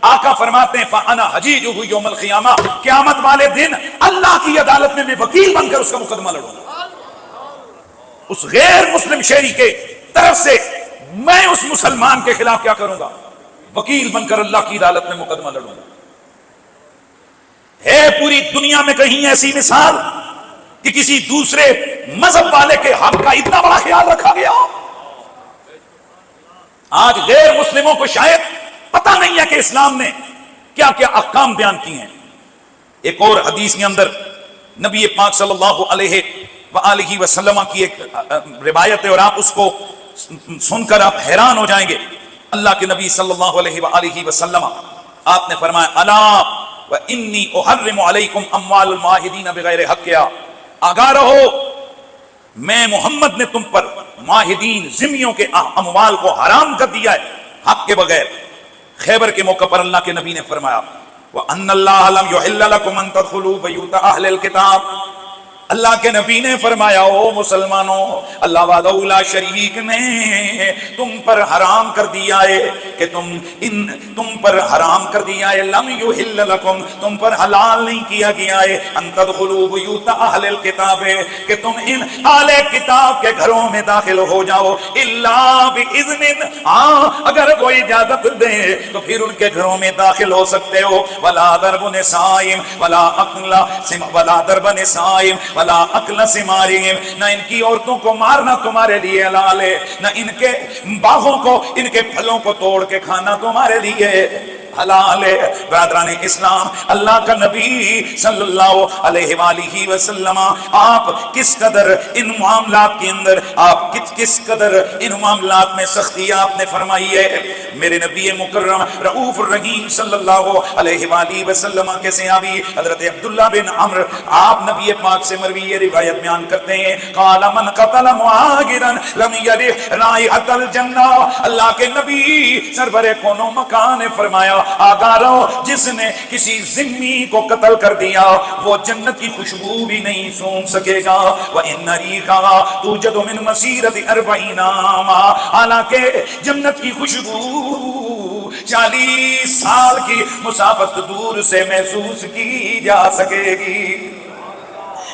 آقا فرماتے ہیں فانا حجیجہ یوم القیامہ، قیامت والے دن اللہ کی عدالت میں وکیل بن کر اس کا مقدمہ لڑوں گا۔ اس غیر مسلم شہری کے طرف سے میں اس مسلمان کے خلاف کیا کروں گا؟ وکیل بن کر اللہ کی عدالت میں مقدمہ لڑوں گا۔ ہے پوری دنیا میں کہیں ایسی مثال کہ کسی دوسرے مذہب والے کے حق کا اتنا بڑا خیال رکھا گیا؟ آج غیر مسلموں کو شاید پتہ نہیں ہے کہ اسلام نے کیا کیا احکام بیان کیے ہیں۔ ایک اور حدیث کے اندر نبی پاک صلی اللہ علیہ وآلہ وسلم کی ایک روایت ہے، اور آپ اس کو سن کر آپ حیران ہو جائیں گے۔ اللہ کے نبی صلی اللہ علیہ وآلہ وسلم آپ نے فرمایا، الا وانی احرم علیکم اموال المعاہدین بغیر حقها، آگاہ رہو میں محمد نے تم پر معاہدین ذمیوں کے اموال کو حرام کر دیا ہے حق کے بغیر۔ خیبر کے موقع پر اللہ کے نبی نے فرمایا، وَأَنَّ اللَّهَ لَمْ يُحِلَّ لَكُمْ أَن تَدْخُلُوا بَيُوتَ أَهْلِ الْكِتَابِ، اللہ کے نبی نے فرمایا او مسلمانوں، اللہ وحدہ لا شریک نے تم پر حرام کر دیا ہے کہ تم پر حرام کر دیا ہے، لم یحل لکم، تم پر حلال نہیں کیا گیا ہے، ان تدخلوا بیوت اہل الکتاب، کہ تم ان اہل کتاب کے گھروں میں داخل ہو جاؤ، الا باذن، ہاں اگر کوئی اجازت دے تو پھر ان کے گھروں میں داخل ہو سکتے ہو، ولا ضرب نسائم ولا ضرب نسائم ولا اکل ثمارہم، نہ ان کی عورتوں کو مارنا تمہارے لیے حلال ہے، نہ ان کے باغوں کو، ان کے پھلوں کو توڑ کے کھانا تمہارے لیے حلال ہے۔ برادران اسلام، اللہ کا نبی صلی اللہ علیہ وآلہ وسلم آپ کس قدر ان معاملات کے اندر، آپ کس قدر ان معاملات میں سختی آپ نے فرمائی ہے۔ میرے نبی مکرم رؤوف الرحیم صلی اللہ علیہ وآلہ وسلم کے صحابی حضرت عبداللہ بن عمرو، آپ نبی پاک سے مروی یہ روایت بیان کرتے ہیں، قال من قتل معاہرا لم یرح رائحۃ الجنہ، اللہ کے نبی سرور کونو مکان نے فرمایا آگاہ رہو، جس نے کسی ذمی کو قتل کر دیا وہ جنت کی خوشبو بھی نہیں سونگھ سکے گا، وَإِنَّ رِيحَهَا تُوجَدُ مِن مَسِيرَةِ 40 عاما، حالانکہ جنت کی خوشبو 40 سال کی مسافت دور سے محسوس کی جا سکے گی۔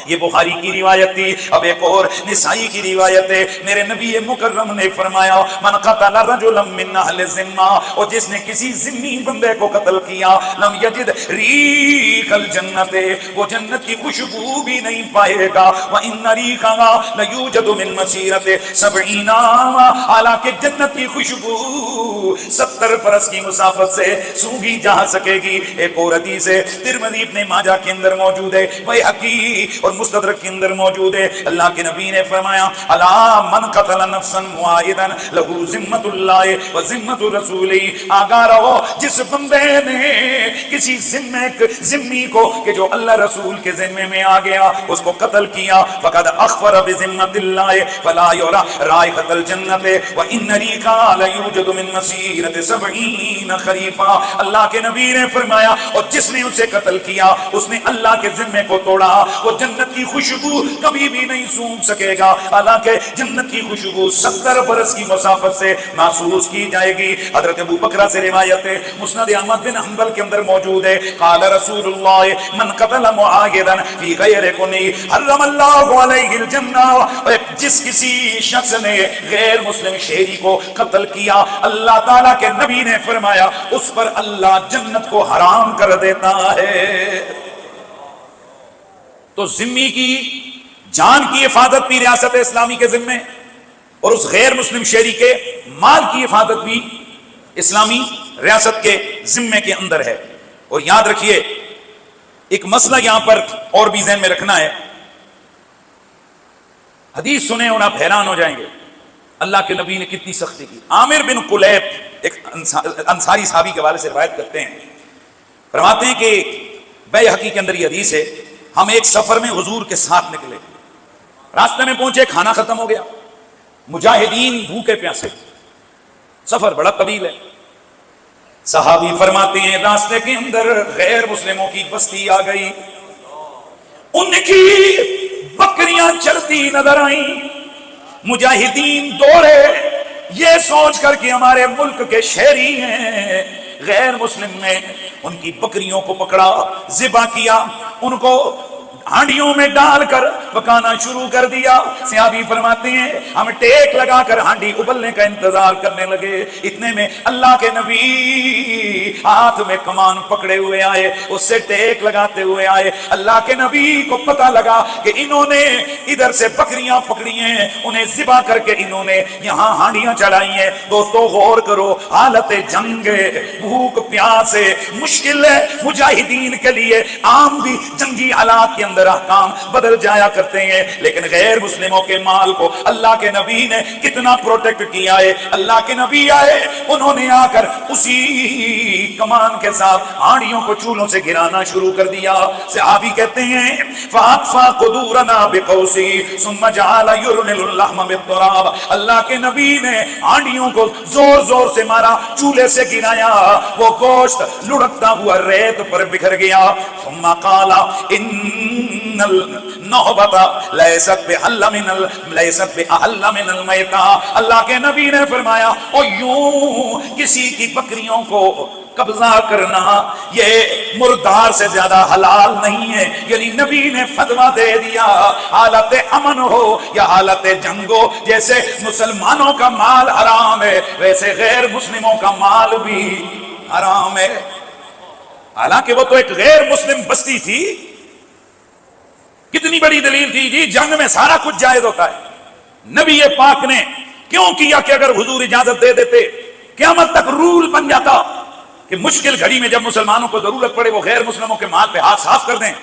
یہ بخاری کی روایت تھی۔ اب ایک اور نسائی کی روایت ہے، میرے نبی مکرم نے فرمایا من قتل رجلا من اہل الذمہ، اور جس نے کسی ذمی بندے کو قتل کیا، لم یجد ریح الجنت، وہ جنت کی خوشبو بھی نہیں پائے گا، وان ریحھا لیوجد من مسیرۃ 70 عاما، حالانکہ جنت کی خوشبو 70 برس کی مسافت سے سونگھی جا سکے گی۔ ایک اور حدیث ہے ترمذی ابن ماجہ کے اندر موجود ہے، بیہقی اور مستدرک کے اندر موجود ہے، اللہ کے نبی نے فرمایا الا من قتل نفسا معاہدا لہ ذمۃ اللہ و ذمۃ رسولہ، آگاہ رہو جس بندے نے کسی ذمی کو کہ جو اللہ رسول کے ذمے میں آ گیا اس کو قتل کیا، فقد اخفر بذمۃ اللہ فلا یرى رائحۃ الجنۃ وان ریحھا لیوجد من مسیرۃ 70 خریفا، اللہ کے نبی نے فرمایا اور جس نے اسے قتل کیا اس نے اللہ کے ذمے کو توڑا، وہ جنت کی خوشبو کبھی بھی نہیں سونگھ سکے گا، حالانکہ جنت کی خوشبو 70 برس کی مسافت سے محسوس کی جائے گی۔ حضرت ابو بکرہ سے روایت ہے، مسند احمد بن حنبل کے اندر موجود ہے، قال رسول اللہ من قتل معاہدا فی غیر کنی حرم اللہ علیہ الجنہ، جس کسی شخص نے غیر مسلم شہری کو قتل کیا، اللہ تعالیٰ کے نبی نے فرمایا اس پر اللہ جنت کو حرام کر دیتا ہے۔ تو ذمی کی جان کی حفاظت بھی ریاست اسلامی کے ذمے، اور اس غیر مسلم شہری کے مال کی حفاظت بھی اسلامی ریاست کے ذمے کے اندر ہے۔ اور یاد رکھیے ایک مسئلہ یہاں پر اور بھی ذہن میں رکھنا ہے، حدیث سنیں اور آپ حیران ہو جائیں گے اللہ کے نبی نے کتنی سختی کی۔ عامر بن قلیب ایک انصاری صحابی کے حوالے سے روایت کرتے ہیں، فرماتے ہیں کہ بیہقی کے اندر یہ حدیث ہے، ہم ایک سفر میں حضور کے ساتھ نکلے، راستے میں پہنچے کھانا ختم ہو گیا، مجاہدین بھوکے پیاسے، سفر بڑا طویل ہے، صحابی فرماتے ہیں راستے کے اندر غیر مسلموں کی بستی آ گئی، ان کی بکریاں چرتی نظر آئیں، مجاہدین دوڑے یہ سوچ کر کہ ہمارے ملک کے شہری ہیں، غیر مسلم نے ان کی بکریوں کو پکڑا، ذبح کیا، ان کو ہانڈیوں میں ڈال کر پکانا شروع کر دیا۔ صحابی فرماتے ہیں ہم ٹیک لگا کر ہانڈی ابلنے کا انتظار کرنے لگے، اتنے میں اللہ کے نبی ہاتھ میں کمان پکڑے ہوئے آئے، اس سے ٹیک لگاتے ہوئے آئے۔ اللہ کے نبی کو پتہ لگا کہ انہوں نے ادھر سے بکریاں پکڑی ہیں، انہیں ذبح کر کے انہوں نے یہاں ہانڈیاں چڑھائی ہیں۔ دوستو غور کرو، حالت جنگ، بھوک پیاس مشکل ہے مجاہدین کے لیے، عام بھی جنگی حالات کے اندر احکام بدل جایا کرتے ہیں، لیکن غیر مسلموں کے مال کو اللہ کے نبی نے کتنا پروٹیکٹ کیا ہے۔ اللہ کے نبی آئے، انہوں نے آ کر اسی کمان کے ساتھ ہانڈیوں کو چولہوں سے گرانا شروع کر دیا۔ صحابی کہتے ہیں فَأَطْفَى قُدُورَنَا بِقَوْسِهِ ثُمَّ جَعَلَ يُرْمِلُ اللَّحْمَ بِالتُّرَابِ، اللہ کے نبی نے ہانڈیوں کو زور زور سے مارا، چولہے سے گرایا، وہ گوشت لڑکتا ہوا ریت پر بکھر گیا۔ ثُمَّ قَالَ ان النوبۃ لیست بأحل من المیتۃ، اللہ کے نبی نے فرمایا اور یوں کسی کی بکریوں کو قبضہ کرنا یہ مردار سے زیادہ حلال نہیں ہے، یعنی نبی نے فتویٰ دے دیا حالت امن ہو یا حالت جنگ ہو، جیسے مسلمانوں کا مال حرام ہے ویسے غیر مسلموں کا مال بھی حرام ہے۔ حالانکہ وہ تو ایک غیر مسلم بستی تھی، کتنی بڑی دلیل تھی جی جنگ میں سارا کچھ جائز ہوتا ہے۔ نبی پاک نے کیوں کیا کہ اگر حضور اجازت دے دیتے قیامت تک رول بن جاتا کہ مشکل گھڑی میں جب مسلمانوں کو ضرورت پڑے وہ غیر مسلموں کے مال پہ ہاتھ صاف کر دیں۔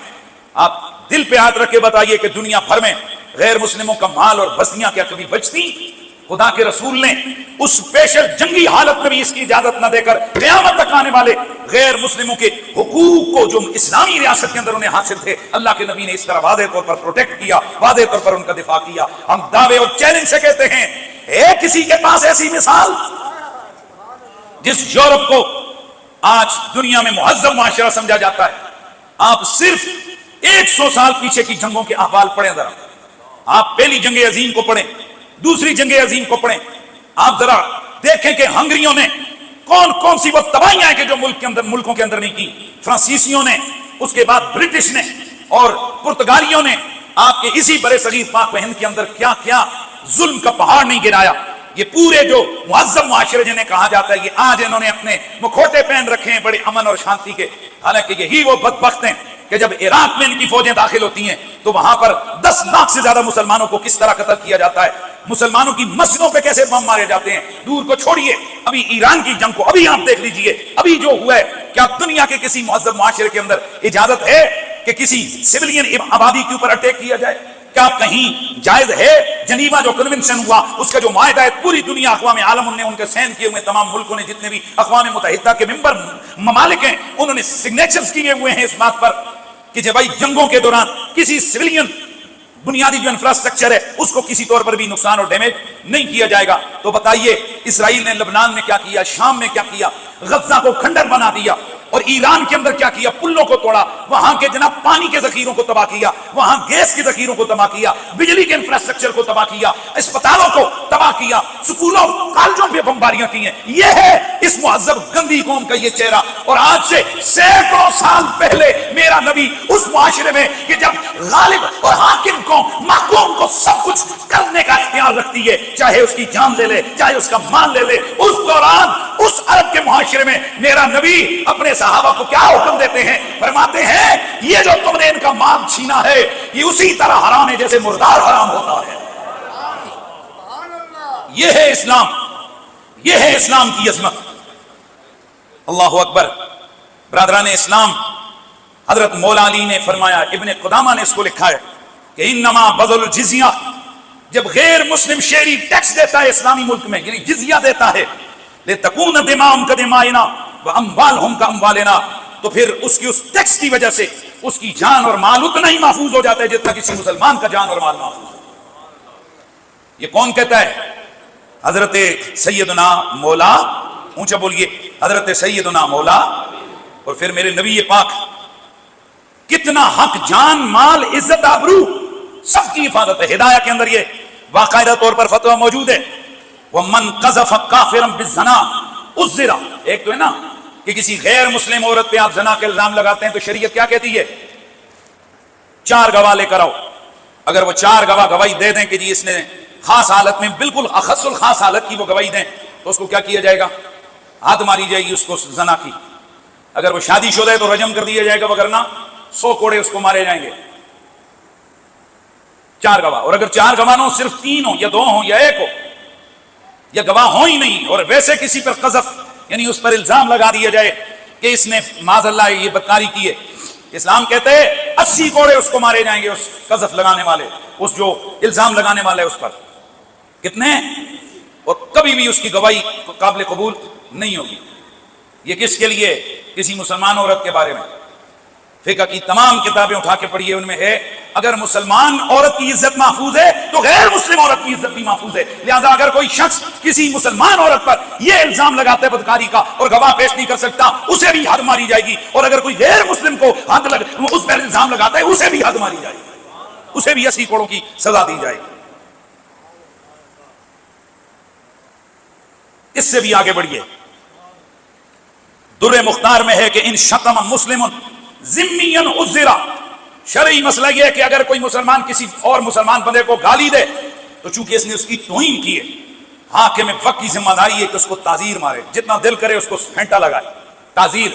آپ دل پہ ہاتھ رکھ کے بتائیے کہ دنیا بھر میں غیر مسلموں کا مال اور بستیاں کیا کبھی بچتی؟ خدا کے رسول نے اس پیشل جنگی حالت میں بھی اس کی اجازت نہ دے کر قیامت تک آنے والے غیر مسلموں کے حقوق کو جو اسلامی ریاست کے اندر انہیں حاصل تھے اللہ کے نبی نے اس طرح واضح طور پر پروٹیکٹ کیا، واضح طور پر ان کا دفاع کیا۔ ہم دعوے اور چیلنج سے کہتے ہیں ہے کسی کے پاس ایسی مثال جس یورپ کو آج دنیا میں مہذب معاشرہ سمجھا جاتا ہے؟ آپ صرف 100 سال پیچھے کی جنگوں کے احوال پڑھیں، ذرا آپ پہلی جنگ عظیم کو پڑھیں، دوسری جنگ عظیم کو پڑھیں، آپ ذرا دیکھیں کہ ہنگریوں نے کون کون سی وہ تباہیاں ہیں کہ جو ملکوں کے اندر نہیں کی، فرانسیسیوں نے، اس کے بعد برٹش نے اور پرتگالیوں نے آپ کے اسی برے صغیر پاک و ہند کے اندر کیا کیا ظلم کا پہاڑ نہیں گرایا۔ یہ پورے جو معظم معاشرے جنہیں کہا جاتا ہے یہ آج انہوں نے اپنے مکھوٹے پہن رکھے ہیں بڑے امن اور شانتی کے، حالانکہ یہی وہ بدبخت ہیں کہ جب عراق میں ان کی فوجیں داخل ہوتی ہیں تو وہاں پر 10 لاکھ سے زیادہ مسلمانوں کو کس طرح قتل کیا جاتا ہے، مسلمانوں کی مسجدوں پہ کیسے بم مارے جاتے ہیں۔ دور کو چھوڑیے، ابھی ایران کی جنگ کو ابھی آپ دیکھ لیجئے، ابھی جو ہوا ہے، کیا دنیا کے کسی مہذب معاشرے کے اندر اجازت ہے کہ کسی سویلین آبادی کے اوپر اٹیک کیا جائے؟ کیا کہیں جائز ہے؟ جنیوا جو کنونشن ہوا اس کا جو معاہدہ ہے پوری دنیا اقوام عالم نے ان کے سائن کیے ہوئے، تمام ملکوں نے جتنے بھی اقوام متحدہ کے ممبر ممالک ہیں انہوں نے سگنیچرز کیے ہوئے ہیں اس بات پر کہ جب بھائی جنگوں کے دوران کسی سویلین بنیادی جو انفراسٹرکچر ہے اس کو کسی طور پر بھی نقصان اور ڈیمیج نہیں کیا جائے گا۔ تو بتائیے اسرائیل نے لبنان میں کیا کیا، شام میں کیا کیا، غزہ کو کھنڈر بنا دیا، اور ایران کے اندر کیا کیا، پلوں کو توڑا، وہاں کے جناب پانی کے ذخیروں کو تباہ کیا، وہاں گیس کے ذخیروں کو تباہ کیا، بجلی کے انفراسٹرکچر کو تباہ کیا، اسپتالوں کو تباہ کیا، سکولوں کالجوں پہ بمباریاں کی ہیں۔ یہ ہے اس مہذب گندی قوم کا یہ چہرہ۔ اور آج سے سینکڑوں سال پہلے میرا نبی اس معاشرے میں کہ جب غالب اور حاکم کو محکوم کو سب کچھ کرنے کا اختیار رکھتی ہے، چاہے اس کی جان لے لے چاہے اس کا مال لے لے، اس دوران اس عرب کے معاشرے میں میرا نبی اپنے صحابہ کو کیا حکم دیتے ہیں؟ فرماتے ہیں یہ جو تم نے ان کا مال چھینا ہے یہ اسی طرح حرام ہے جیسے مردار حرام ہوتا ہے۔ یہ ہے اسلام، یہ ہے اسلام کی عظمت۔ اللہ اکبر۔ برادران اسلام، حضرت مولا علی نے فرمایا، ابن قدامہ نے اس کو لکھا ہے کہ انما بذل الجزیہ، جب غیر مسلم شہری ٹیکس دیتا ہے اسلامی ملک میں یعنی جزیہ دیتا ہے، لتکون دماؤہم کدمائنا واموالہم کاموالنا، تو پھر اس کی اس ٹیکس کی وجہ سے اس کی جان اور مال اتنا ہی محفوظ ہو جاتا ہے جتنا کسی مسلمان کا جان اور مال محفوظ ہے۔ یہ کون کہتا ہے؟ حضرت سیدنا مولا، اونچا بولیے، حضرت سیدنا مولا، اور پھر میرے نبی پاک کتنا حق، جان، مال، عزت، آبرو سب کی حفاظت ہے۔ ہدایہ کے اندر یہ باقاعدہ طور پر فتویٰ موجود ہے، وَمَنْ قَذَفَ كَافِرًا بِالزَّنَا عُذِّرَ۔ ایک تو ہے نا کہ کسی غیر مسلم عورت پہ آپ زنا کا الزام لگاتے ہیں تو شریعت کیا کہتی ہے؟ 4 گواہ لے کر آؤ۔ اگر وہ 4 گواہ گواہی دے دیں کہ جی اس نے خاص حالت میں، بالکل اخص الخاص حالت کی وہ گواہی دیں، تو اس کو کیا کیا جائے گا؟ حد ماری جائے گی اس کو زنا کی۔ اگر وہ شادی شدہ ہے تو رجم کر دیا جائے گا، وگرنہ 100 کوڑے اس کو مارے جائیں گے۔ 4 گواہ، اور اگر 4 گواہ نہ ہو، صرف 3 ہو یا 2 ہو یا 1 ہو یا گواہ ہو ہی نہیں، اور ویسے کسی پر قذف یعنی اس پر الزام لگا دیا جائے کہ اس نے معاذ اللہ یہ بدکاری کی ہے، اسلام کہتے ہیں 80 کوڑے اس کو مارے جائیں گے، اس قذف لگانے والے، اس جو الزام لگانے والے اس پر۔ کتنے؟ اور کبھی بھی اس کی گواہی قابل قبول نہیں ہوگی۔ یہ کس کے لیے؟ کسی مسلمان عورت کے بارے میں۔ فقہ کی تمام کتابیں اٹھا کے پڑھیے، ان میں ہے اگر مسلمان عورت کی عزت محفوظ ہے تو غیر مسلم عورت کی عزت بھی محفوظ ہے. لہذا اگر کوئی شخص کسی مسلمان عورت پر یہ الزام لگاتا ہے بدکاری کا اور گواہ پیش نہیں کر سکتا، اسے بھی حد ماری جائے گی. اور اگر کوئی غیر مسلم کو اس پر الزام لگاتا ہے، اسے بھی حد ماری جائے گی، اسے بھی 80 کوڑوں کی سزا دی جائے گی. اس سے بھی آگے بڑھیے. در مختار میں ہے کہ ان شتم مسلم ذمیا عذرا. شرعی مسئلہ یہ ہے کہ اگر کوئی مسلمان کسی اور مسلمان بندے کو گالی دے تو چونکہ اس نے اس کی توہین کی ہے، حاکم وقت کی ذمہ داری ہے کہ اس کو تعزیر مارے، جتنا دل کرے اس کو پھینٹا لگائے. تعزیر،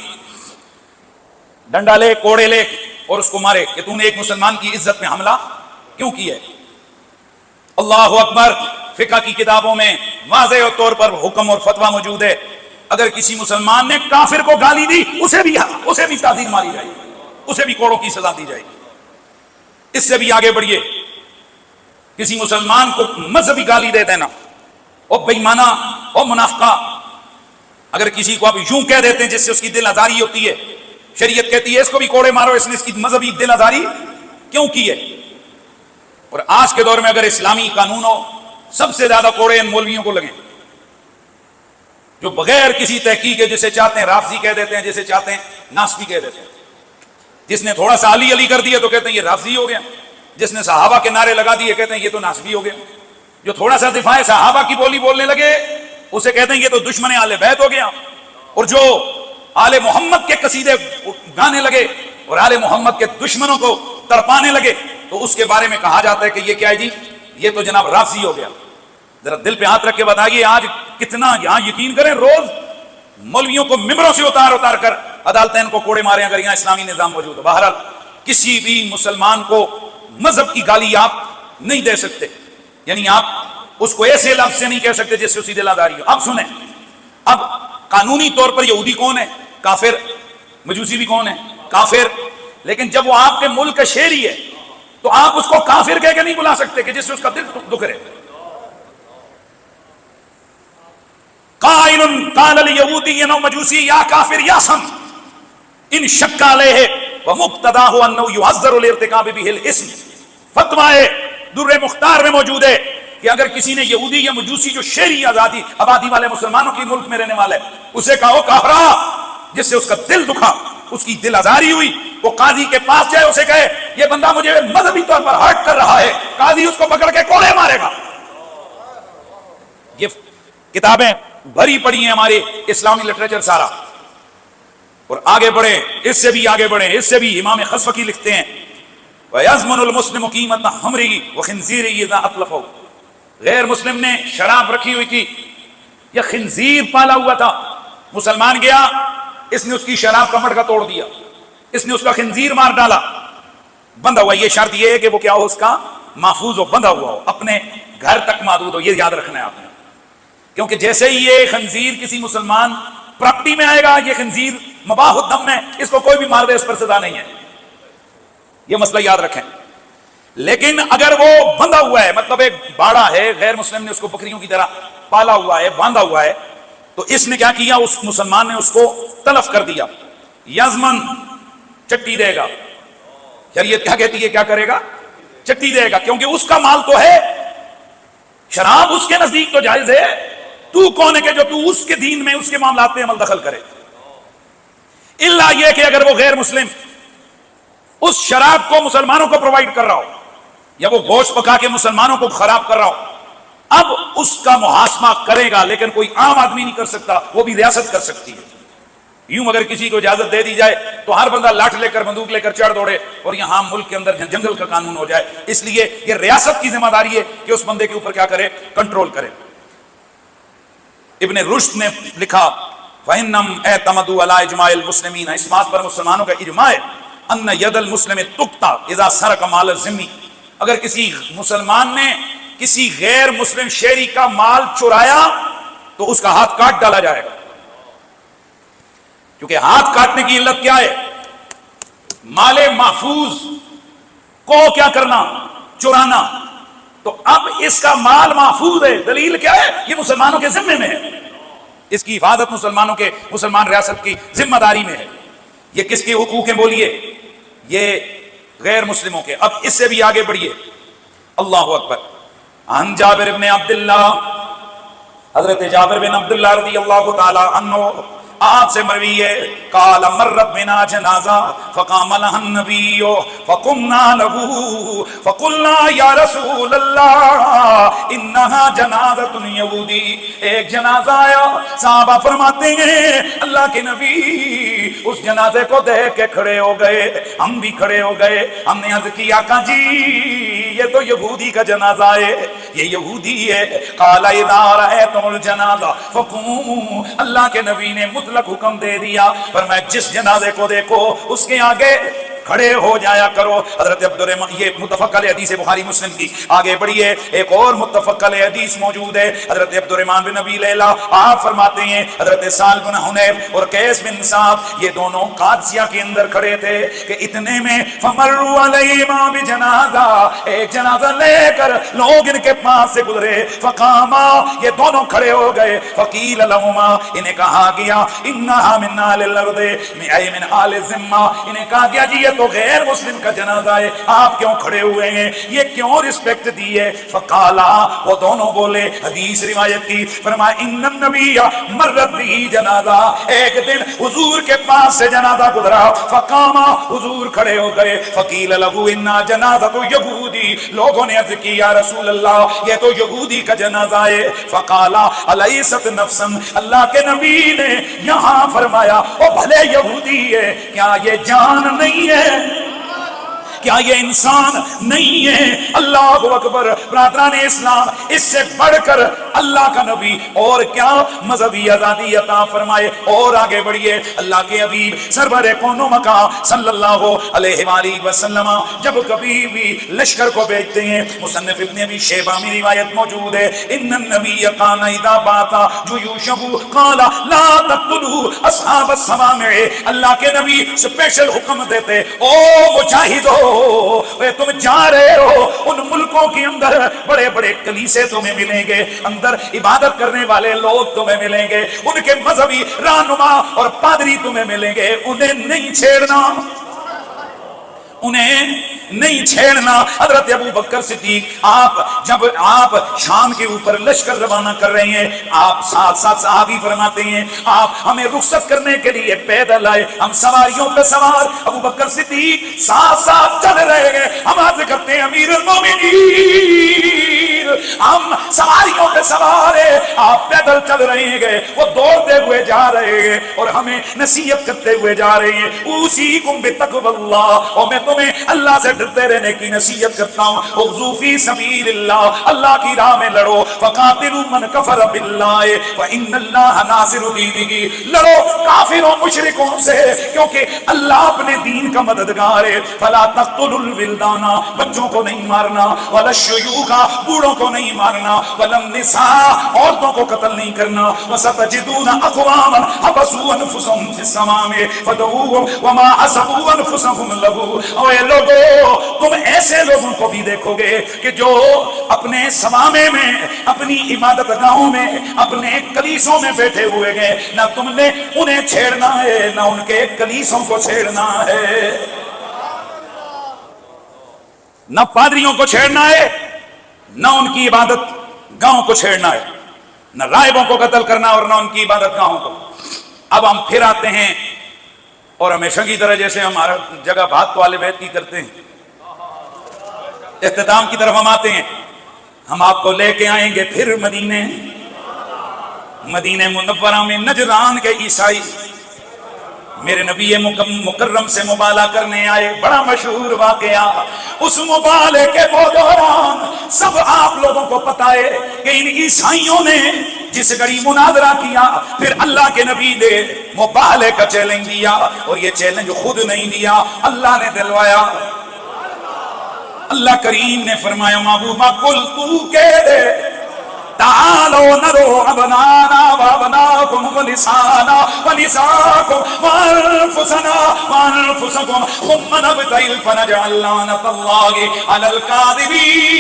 ڈنڈا لے، کوڑے لے اور اس کو مارے کہ تم نے ایک مسلمان کی عزت میں حملہ کیوں کیا ہے. اللہ اکبر. فقہ کی کتابوں میں واضح طور پر حکم اور فتویٰ موجود ہے، اگر کسی مسلمان نے کافر کو گالی دی اسے بھی تعزیر ماری جائے گی، اسے بھی کوڑوں کی سزا دی جائے گی. اس سے بھی آگے بڑھیے. کسی مسلمان کو مذہبی گالی دے دینا اور بےایمانہ اور منافقہ، اگر کسی کو آپ یوں کہہ دیتے ہیں جس سے اس کی دل آزاری ہوتی ہے، شریعت کہتی ہے اس کو بھی کوڑے مارو، اس نے اس کی مذہبی دل آزاری کیوں کی ہے. اور آج کے دور میں اگر اسلامی قانون ہو، سب سے زیادہ کوڑے ان مولویوں کو لگیں جو بغیر کسی تحقیق کے جسے چاہتے ہیں رافضی کہہ دیتے ہیں، جسے چاہتے ہیں ناسبی کہہ دیتے ہیں. جس نے تھوڑا سا علی کر دیا تو کہتے ہیں یہ رافضی ہو گیا، جس نے صحابہ کے نعرے لگا دیے کہتے ہیں یہ تو ناسبی ہو گیا، جو تھوڑا سا دفاع صحابہ کی بولی بولنے لگے اسے کہتے ہیں یہ تو دشمن آل بیت ہو گیا، اور جو آل محمد کے قصیدے گانے لگے اور آل محمد کے دشمنوں کو تڑپانے لگے تو اس کے بارے میں کہا جاتا ہے کہ یہ کیا ہے جی، یہ تو جناب رافضی ہو گیا. ذرا دل پہ ہاتھ رکھ کے بتائیے آج کتنا یہاں یقین کریں روز مولویوں کو ممبروں سے اتار کر عدالتیں ان کو کوڑے مارے اگر یہاں اسلامی نظام موجود ہو. بہرحال کسی بھی مسلمان کو مذہب کی گالی آپ نہیں دے سکتے، یعنی آپ اس کو ایسے لفظ سے نہیں کہہ سکتے جس سے اسی دل آزاری ہو. اب سنیں، اب قانونی طور پر یہودی کون ہے؟ کافر. مجوسی بھی کون ہے؟ کافر. لیکن جب وہ آپ کے ملک کا شہری ہے تو آپ اس کو کافر کہہ کے نہیں بلا سکتے کہ جس سے اس کا دل دکھ رہے. قائل قال الیہودی او مجوسی یا کافر یا سم ان شک علیہ ومقتداہ انہ یعذر لارتکاب بہ الاسم. فتوی در مختار میں موجود ہے کہ اگر کسی نے یہودی یا مجوسی جو شہری آبادی والے مسلمانوں کی ملک میں رہنے والے اسے کہو کافرا، جس سے اس کا دل دکھا، اس کی دل آزاری ہوئی، وہ قاضی کے پاس جائے، اسے کہے یہ بندہ مجھے مذہبی طور پر ہرٹ کر رہا ہے، قاضی اس کو پکڑ کے کوڑے مارے گا. یہ کتابیں بھری پڑی ہیں ہمارے اسلامی لٹریچر سارا. اور آگے بڑھے، اس سے بھی آگے بڑھے، اس سے بھی امام خصفقی لکھتے ہیں وَيَزْمَنُ الْمُسْلِمُ قِيمَةَ خَمْرِهِ وَخِنْزِيرِهِ إِذَا أَطْلَفَهُ. غیر مسلم نے شراب رکھی ہوئی تھی یا خنزیر پالا ہوا تھا، مسلمان گیا، اس نے اس کی شراب کا مٹکا توڑ دیا، اس نے اس کا خنزیر مار ڈالا، بندہ ہوا. یہ شرط یہ ہے کہ وہ کیا ہو، اس کا محفوظ ہو، بندہ ہوا ہو، اپنے گھر تک محدود ہو. یہ یاد رکھنا ہے آپ نے، کیونکہ جیسے ہی یہ خنزیر کسی مسلمان پراپرٹی میں آئے گا، یہ خنزیر مباح الدم ہے، اس کو کوئی بھی مار دے اس پر سزا نہیں ہے. یہ مسئلہ یاد رکھیں. لیکن اگر وہ بندھا ہوا ہے، مطلب ایک باڑا ہے، غیر مسلم نے اس کو بکریوں کی طرح پالا ہوا ہے، باندھا ہوا ہے، تو اس نے کیا کیا، اس مسلمان نے اس کو تلف کر دیا. یزمن چٹی دے گا. شریعت کیا کہتی ہے، کیا کرے گا، چٹی دے گا، کیونکہ اس کا مال تو ہے. شراب اس کے نزدیک تو جائز ہے، تو کون ہے کہ جو تو اس کے دین میں، اس کے معاملات میں عمل دخل کرے. الا یہ کہ اگر وہ غیر مسلم اس شراب کو مسلمانوں کو پرووائڈ کر رہا ہو یا وہ گوشت پکا کے مسلمانوں کو خراب کر رہا ہو، اب اس کا محاسبہ کرے گا، لیکن کوئی عام آدمی نہیں کر سکتا، وہ بھی ریاست کر سکتی ہے. یوں اگر کسی کو اجازت دے دی جائے تو ہر بندہ لاٹھ لے کر، بندوق لے کر چڑھ دوڑے اور یہاں ملک کے اندر جنگل کا قانون ہو جائے. اس لیے یہ ریاست کی ذمہ داری ہے کہ اس بندے کے اوپر کیا کرے، کنٹرول کرے. ابن رشد نے لکھا فَإِنَّمْ اعْتَمَدُوا عَلَىٰ إِجْمَاعِ الْمُسْلِمِينَ، اس بات پر مسلمانوں کا اجماع ہے، ان ید المسلم تقطع اذا سرق مال الذمی، اگر کسی مسلمان نے کسی غیر مسلم شہری کا مال چرایا تو اس کا ہاتھ کاٹ ڈالا جائے گا. کیونکہ ہاتھ کاٹنے کی علت کیا ہے، مال محفوظ کو کیا کرنا، چرانا. تو اب اس کا مال محفوظ ہے، دلیل کیا ہے، یہ مسلمانوں کے ذمے میں ہے، اس کی حفاظت مسلمانوں کے، مسلمان ریاست کی ذمہ داری میں ہے. یہ کس کے حقوق ہیں بولیے، یہ غیر مسلموں کے. اب اس سے بھی آگے بڑھیے. اللہ اکبر. عن جابر بن عبداللہ، حضرت جابر بن عبداللہ رضی اللہ تعالی عنہ آپ سے مروی ہے، قال مرت بنا جنازہ فقام لها النبی فقمنا له فقلنا یا رسول اللہ انہا جنازۃ یہودی. ایک جنازہ آیا، صحابہ فرماتے ہیں اللہ کے نبی اس جنازے کو دیکھ کے کھڑے ہو گئے، ہم بھی کھڑے ہو گئے. ہم نے عرض کیا آقا جی یہ تو یہودی کا جنازہ ہے، یہ یہودی ہے. قال اذا رأیتم الجنازہ فقوموا. اللہ کے نبی نے مطلق حکم دے دیا، فرمایا جس جنازے کو دیکھو اس کے آگے کھڑے ہو جایا کرو. حضرت عبدالرحمن، یہ متفق علیہ حدیث بخاری مسلم کی. آگے بڑھیے، ایک اور متفق علیہ حدیث موجود ہے. حضرت عبدالرحمن بن ابی لیلہ آپ فرماتے ہیں حضرت سال بن حنیف اور قیس بن سعد یہ دونوں قادسیہ کے اندر کھڑے تھے کہ اتنے میں فمروا علیہما بجنازہ، ایک جنازہ لے کر لوگ ان کے پاس سے گزرے. فقاما، یہ دونوں کھڑے ہو گئے. فقیل لہما، انہیں کہا گیا انہا من آل الارض من آل الذمہ، انہیں کہا گیا جی یہ تو غیر مسلم کا جنازہ ہے، آپ کیوں کھڑے ہوئے ہیں، یہ کیوں رسپیکٹ دی ہے؟ فقالا، وہ دونوں بولے، حدیث روایت کی، فرمایا ان النبی مرت بھی جنازہ، ایک دن حضور کے پاس سے جنازہ گزرا. فقاما، حضور کھڑے ہو گئے. فقیل لہو انا جنازہ یہودی، لوگوں نے عرض کی یا رسول اللہ یہ تو یہودی کا جنازہ ہے. فقالا الیست نفسا، اللہ کے نبی نے یہاں فرمایا او بھلے یہودی ہے، کیا یہ جان نہیں ہے، کیا یہ انسان نہیں ہے؟ اللہ اکبر. برادران اسلام، اس سے بڑھ کر اللہ کا نبی اور کیا مذہبی آزادی عطا فرمائے. اور آگے بڑھیے، اللہ کے حبیب سرور کون و مکان صلی اللہ علیہ وآلہ وسلم جب کبھی بھی لشکر کو بھیجتے ہیں، مصنف ابن ابی شیبہ میں روایت موجود ہے، ان النبی کان اذا بات جیوشه قال لا تقتلوا اصحاب الصوامع. اللہ کے نبی اسپیشل حکم دیتے، او مجاہدو تم جا رہے ہو ان ملکوں کے اندر بڑے بڑے کلیسے تمہیں ملیں گے، اندر عبادت کرنے والے لوگ تمہیں ملیں گے، ان کے مذہبی رہنما اور پادری تمہیں ملیں گے، انہیں نہیں چھیڑنا، انہیں نہیں چھیڑنا. حضرت ابو بکر صدیق جب آپ شام کے اوپر لشکر روانہ کر رہے ہیں، آپ ساتھ ساتھ صحابی فرماتے ہیں آپ ہمیں رخصت کرنے کے لیے پیدل آئے، ہم سواریوں پہ سوار، ابو بکر صدیق ساتھ ساتھ چل رہے ہیں. ہم عرض کرتے ہیں امیر المومنین ہم سواریوں پہ سوار ہیں، آپ پیدل چل رہے ہیں، وہ دوڑتے ہوئے جا رہے ہیں اور ہمیں نصیحت کرتے ہوئے جا رہے ہیں. اوصیکم بتقوی اللہ، اور میں تمہیں اللہ سے ڈرتے رہنے کی نصیحت کرتا ہوں. اغزو فی سبیل اللہ، اللہ کی راہ میں لڑو. فقاتلوا من کفر باللہ فإن اللہ ناصر دینہ، لڑو کافروں مشرکوں سے کیونکہ اللہ اپنے دین کا مددگار ہے. فلا تقتلوا الولدان، بچوں کو نہیں مارنا، ولا الشیوخ، بوڑھوں کو نہیں مارنا، ولا النساء، عورتوں کو قتل نہیں کرنا. وستجدون اقواما حبسوا انفسهم فی الصوامع فدعوهم وما حسبوا انفسهم له. اور اے لوگو تم ایسے لوگوں کو بھی دیکھو گے کہ جو اپنے صوامع میں، اپنی عبادت گاہوں میں، اپنے کلیسوں میں بیٹھے ہوئے گئے، نہ تم نے انہیں چھیڑنا ہے نہ ان کے کلیسوں کو چھیڑنا ہے، نہ پادریوں کو چھیڑنا ہے نہ ان کی عبادت گاہوں کو چھیڑنا ہے، نہ راہبوں کو قتل کرنا اور نہ ان کی عبادت گاہوں کو. اب ہم پھر آتے ہیں اور ہمیشہ کی طرح جیسے ہمارا جگہ بات تو اہل بیت کی کرتے ہیں، اختتام کی طرف ہم آتے ہیں. ہم آپ کو لے کے آئیں گے پھر مدینہ منورہ میں نجران کے عیسائی میرے نبی مکرم سے مبالہ کرنے آئے. بڑا مشہور واقعہ، اس مبالے کے وہ دوران سب آپ لوگوں کو پتا ہے کہ ان عیسائیوں نے جس گھڑی مناظرہ کیا، پھر اللہ کے نبی نے مبالے کا چیلنج دیا، اور یہ چیلنج خود نہیں دیا، اللہ نے دلوایا. اللہ کریم نے فرمایا محبوبہ قل تو کہہ دے تعالوا نرو ابنانا وابناکم ونسانا ونساکم وانفسنا وانفسکم ثم نبتہل فنجعل لعنت اللہ علی الکاذبین.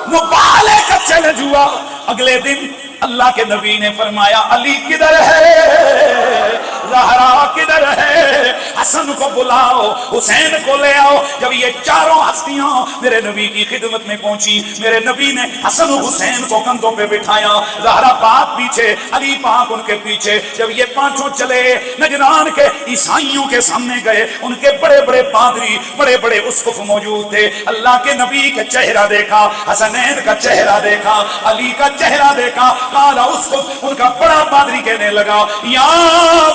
مبالے کا چیلنج ہوا. اگلے دن اللہ کے نبی نے فرمایا علی کدھر ہے؟ زہرا کدھر ہے، حسن کو بلاؤ، حسین کو لے آؤ۔ جب یہ چاروں ہستیاں میرے نبی کی خدمت میں پہنچی، میرے نبی نے حسن و حسین کو کندھوں پہ بٹھایا، زہرا پاک پیچھے، علی پاک ان کے پیچھے۔ جب یہ پانچوں چلے نجران کے عیسائیوں کے سامنے گئے، ان کے بڑے بڑے پادری، بڑے بڑے اسقف موجود تھے۔ اللہ کے نبی کا چہرہ دیکھا، حسنین کا چہرہ دیکھا، علی کا چہرہ دیکھا۔ قال اسقف، ان کا بڑا پادری کہنے لگا، یا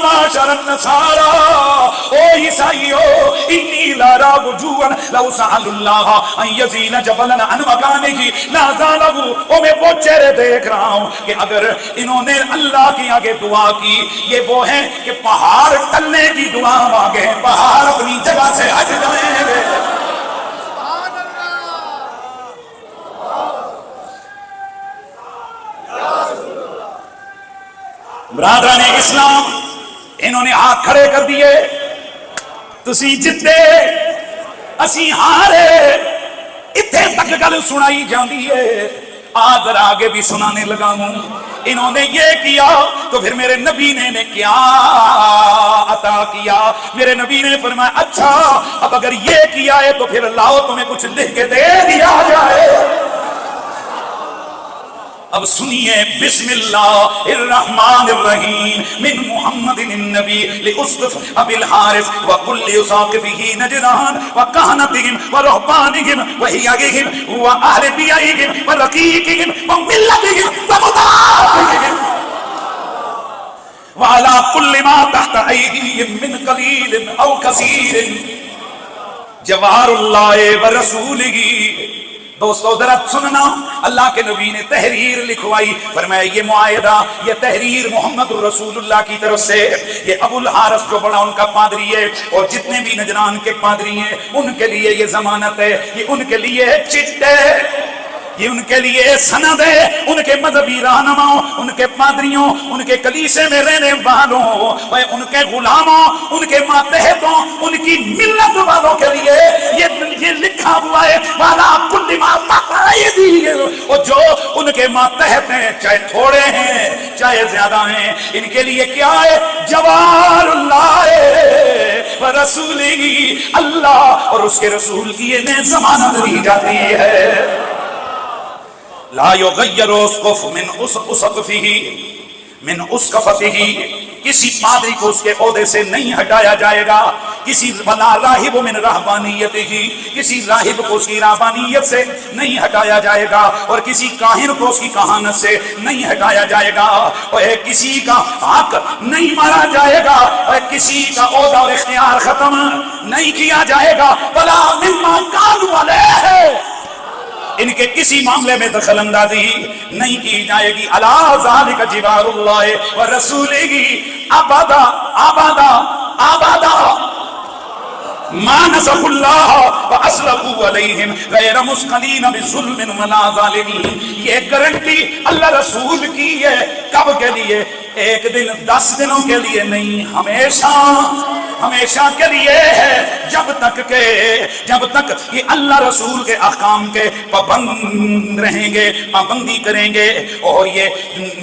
معاشر النصارى، او عیسائیو، انی لارا وجوہا لو سأل اللہ ان یزین جبلا عن مکانہ لا زالہ۔ او میں وہ چہرے دیکھ رہا ہوں کہ اگر انہوں نے اللہ کے آگے دعا کی، یہ وہ ہیں کہ پہاڑ ٹلنے کی دعا مانگے، پہاڑ اپنی جگہ سے ہٹ جائیں گے۔ برادران اسلام، انہوں نے ہاتھ کھڑے کر دیے، تسی جتے اسی ہارے، اتھے تک گل سنائی جاندی ہے، آدھر آگے بھی سنانے لگا ہوں۔ انہوں نے یہ کیا تو پھر میرے نبی نے کیا عطا کیا؟ میرے نبی نے فرمایا اچھا اب اگر یہ کیا ہے تو پھر لاؤ تمہیں کچھ لکھ کے دے دیا جائے۔ اب سنیے، بسم اللہ الرحمن الرحیم، من محمد النبی لأسقف ابی الحارث وکل اساقفہ نجران وکہنتہم ورہبانہم وحیائہم واہل بیعہم ورقیقہم وملتہم ومدافہم وعلا کل ما تحت ایدیہم من قلیل او کثیر جوار اللہ ورسولہ۔ دوستو ذرا سننا، اللہ کے نبی نے تحریر لکھوائی، فرمایا یہ معاہدہ، یہ تحریر محمد الرسول اللہ کی طرف سے، یہ ابو الحارث جو بڑا ان کا پادری ہے اور جتنے بھی نجران کے پادری ہیں ان کے لیے یہ ضمانت ہے، یہ ان کے لیے چٹ ہے، یہ ان کے لیے سند ہے، ان کے مذہبی رہنماؤں، ان کے پادریوں، ان کے کلیسے میں رہنے والوں، ان کے غلاموں، ان کے ماتحتوں، ان کی ملت والوں کے لیے یہ لکھا ہوا ہے والا کل ما تقاعدی، اور جو ان کے ماتحت ہیں، چاہے تھوڑے ہیں چاہے زیادہ ہیں، ان کے لیے کیا ہے؟ جوار اللہ و رسولہ، اللہ اور اس کے رسول کی انہیں ضمانت دی جاتی ہے۔ لا یغیر اسقف من اسقفہ من اسقفتہ، کسی پادری کو اس کے عہدے سے نہیں ہٹایا جائے گا، کسی ولا راہب من رہبانیتہ، کسی راہب کو اس کی رہبانیت سے نہیں ہٹایا جائے گا، اور کسی کاہن کو اس کی کہانت سے نہیں ہٹایا جائے گا، اور کسی کا حق نہیں مارا جائے گا، اور کسی کا عہدہ اور اختیار ختم نہیں کیا جائے گا، ولا مما کانوا علیہ، ان کے کسی معاملے میں دخل اندازی نہیں کی جائے گی۔ الا ذالک جوار اللہ و رسولہ ابدا ابدا ابدا ما نسخ اللہ واسلقوا علیہم غیر مسقلین بظلم ولا ظالمین۔ یہ گارنٹی اللہ رسول کی ہے، کب کے لیے؟ ایک دن 10 دنوں کے لیے نہیں، ہمیشہ ہمیشہ کے لیے ہے، جب تک یہ اللہ رسول کے احکام کے پابند رہیں گے، پابندی کریں گے، اور یہ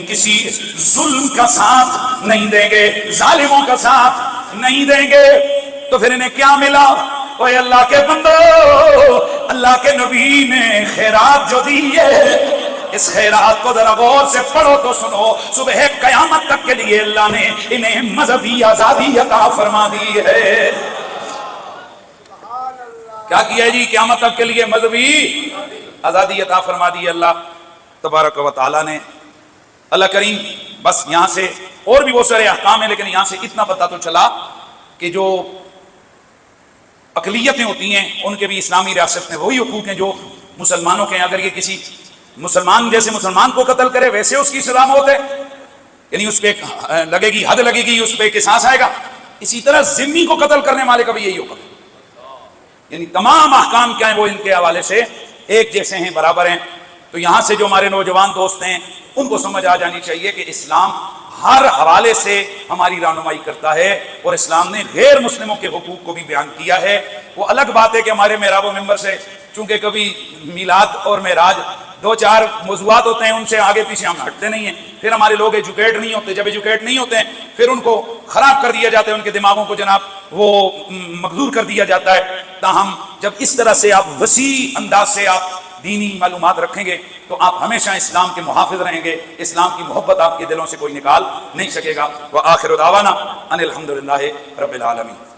کسی ظلم کا ساتھ نہیں دیں گے، ظالموں کا ساتھ نہیں دیں گے۔ تو پھر انہیں کیا ملا؟ اوہ اللہ کے بندو، اللہ کے نبی نے خیرات جو دی ہے، اس خیرات کو ذرا غور سے پڑھو تو سنو، صبح قیامت تک کے لیے اللہ نے انہیں مذہبی آزادی عطا فرما دی ہے۔ کیا کیا جی؟ قیامت تک کے لیے مذہبی آزادی عطا فرما دی اللہ تبارک و تعالیٰ نے۔ اللہ کریم، بس یہاں سے اور بھی بہت سارے احکام ہیں، لیکن یہاں سے اتنا پتہ تو چلا کہ جو اقلیتیں ہوتی ہیں ان کے بھی اسلامی ریاست میں وہی حقوق ہیں جو مسلمانوں کے ہیں۔ اگر یہ کسی مسلمان جیسے مسلمان کو قتل کرے ویسے اس کی سزا موت ہے، یعنی اس پہ لگے گی، حد لگے گی، اس پہ قصاص آئے گا۔ اسی طرح ذمی کو قتل کرنے والے کا بھی یہی ہوگا، یعنی تمام احکام کیا ہیں وہ ان کے حوالے سے ایک جیسے ہیں، برابر ہیں۔ تو یہاں سے جو ہمارے نوجوان دوست ہیں ان کو سمجھ آ جانی چاہیے کہ اسلام ہر حوالے سے ہماری رہنمائی کرتا ہے، اور اسلام نے غیر مسلموں کے حقوق کو بھی بیان کیا ہے۔ وہ الگ بات ہے کہ ہمارے محراب و منبر سے چونکہ کبھی میلاد اور معراج 2-4 موضوعات ہوتے ہیں، ان سے آگے پیچھے ہم ہٹتے نہیں ہیں، پھر ہمارے لوگ ایجوکیٹ نہیں ہوتے، جب ایجوکیٹ نہیں ہوتے ہیں پھر ان کو خراب کر دیا جاتا ہے، ان کے دماغوں کو جناب وہ مقدور کر دیا جاتا ہے۔ تاہم جب اس طرح سے آپ وسیع انداز سے آپ دینی معلومات رکھیں گے تو آپ ہمیشہ اسلام کے محافظ رہیں گے، اسلام کی محبت آپ کے دلوں سے کوئی نکال نہیں سکے گا۔ وآخر دعوانا ان الحمدللہ رب العالمین۔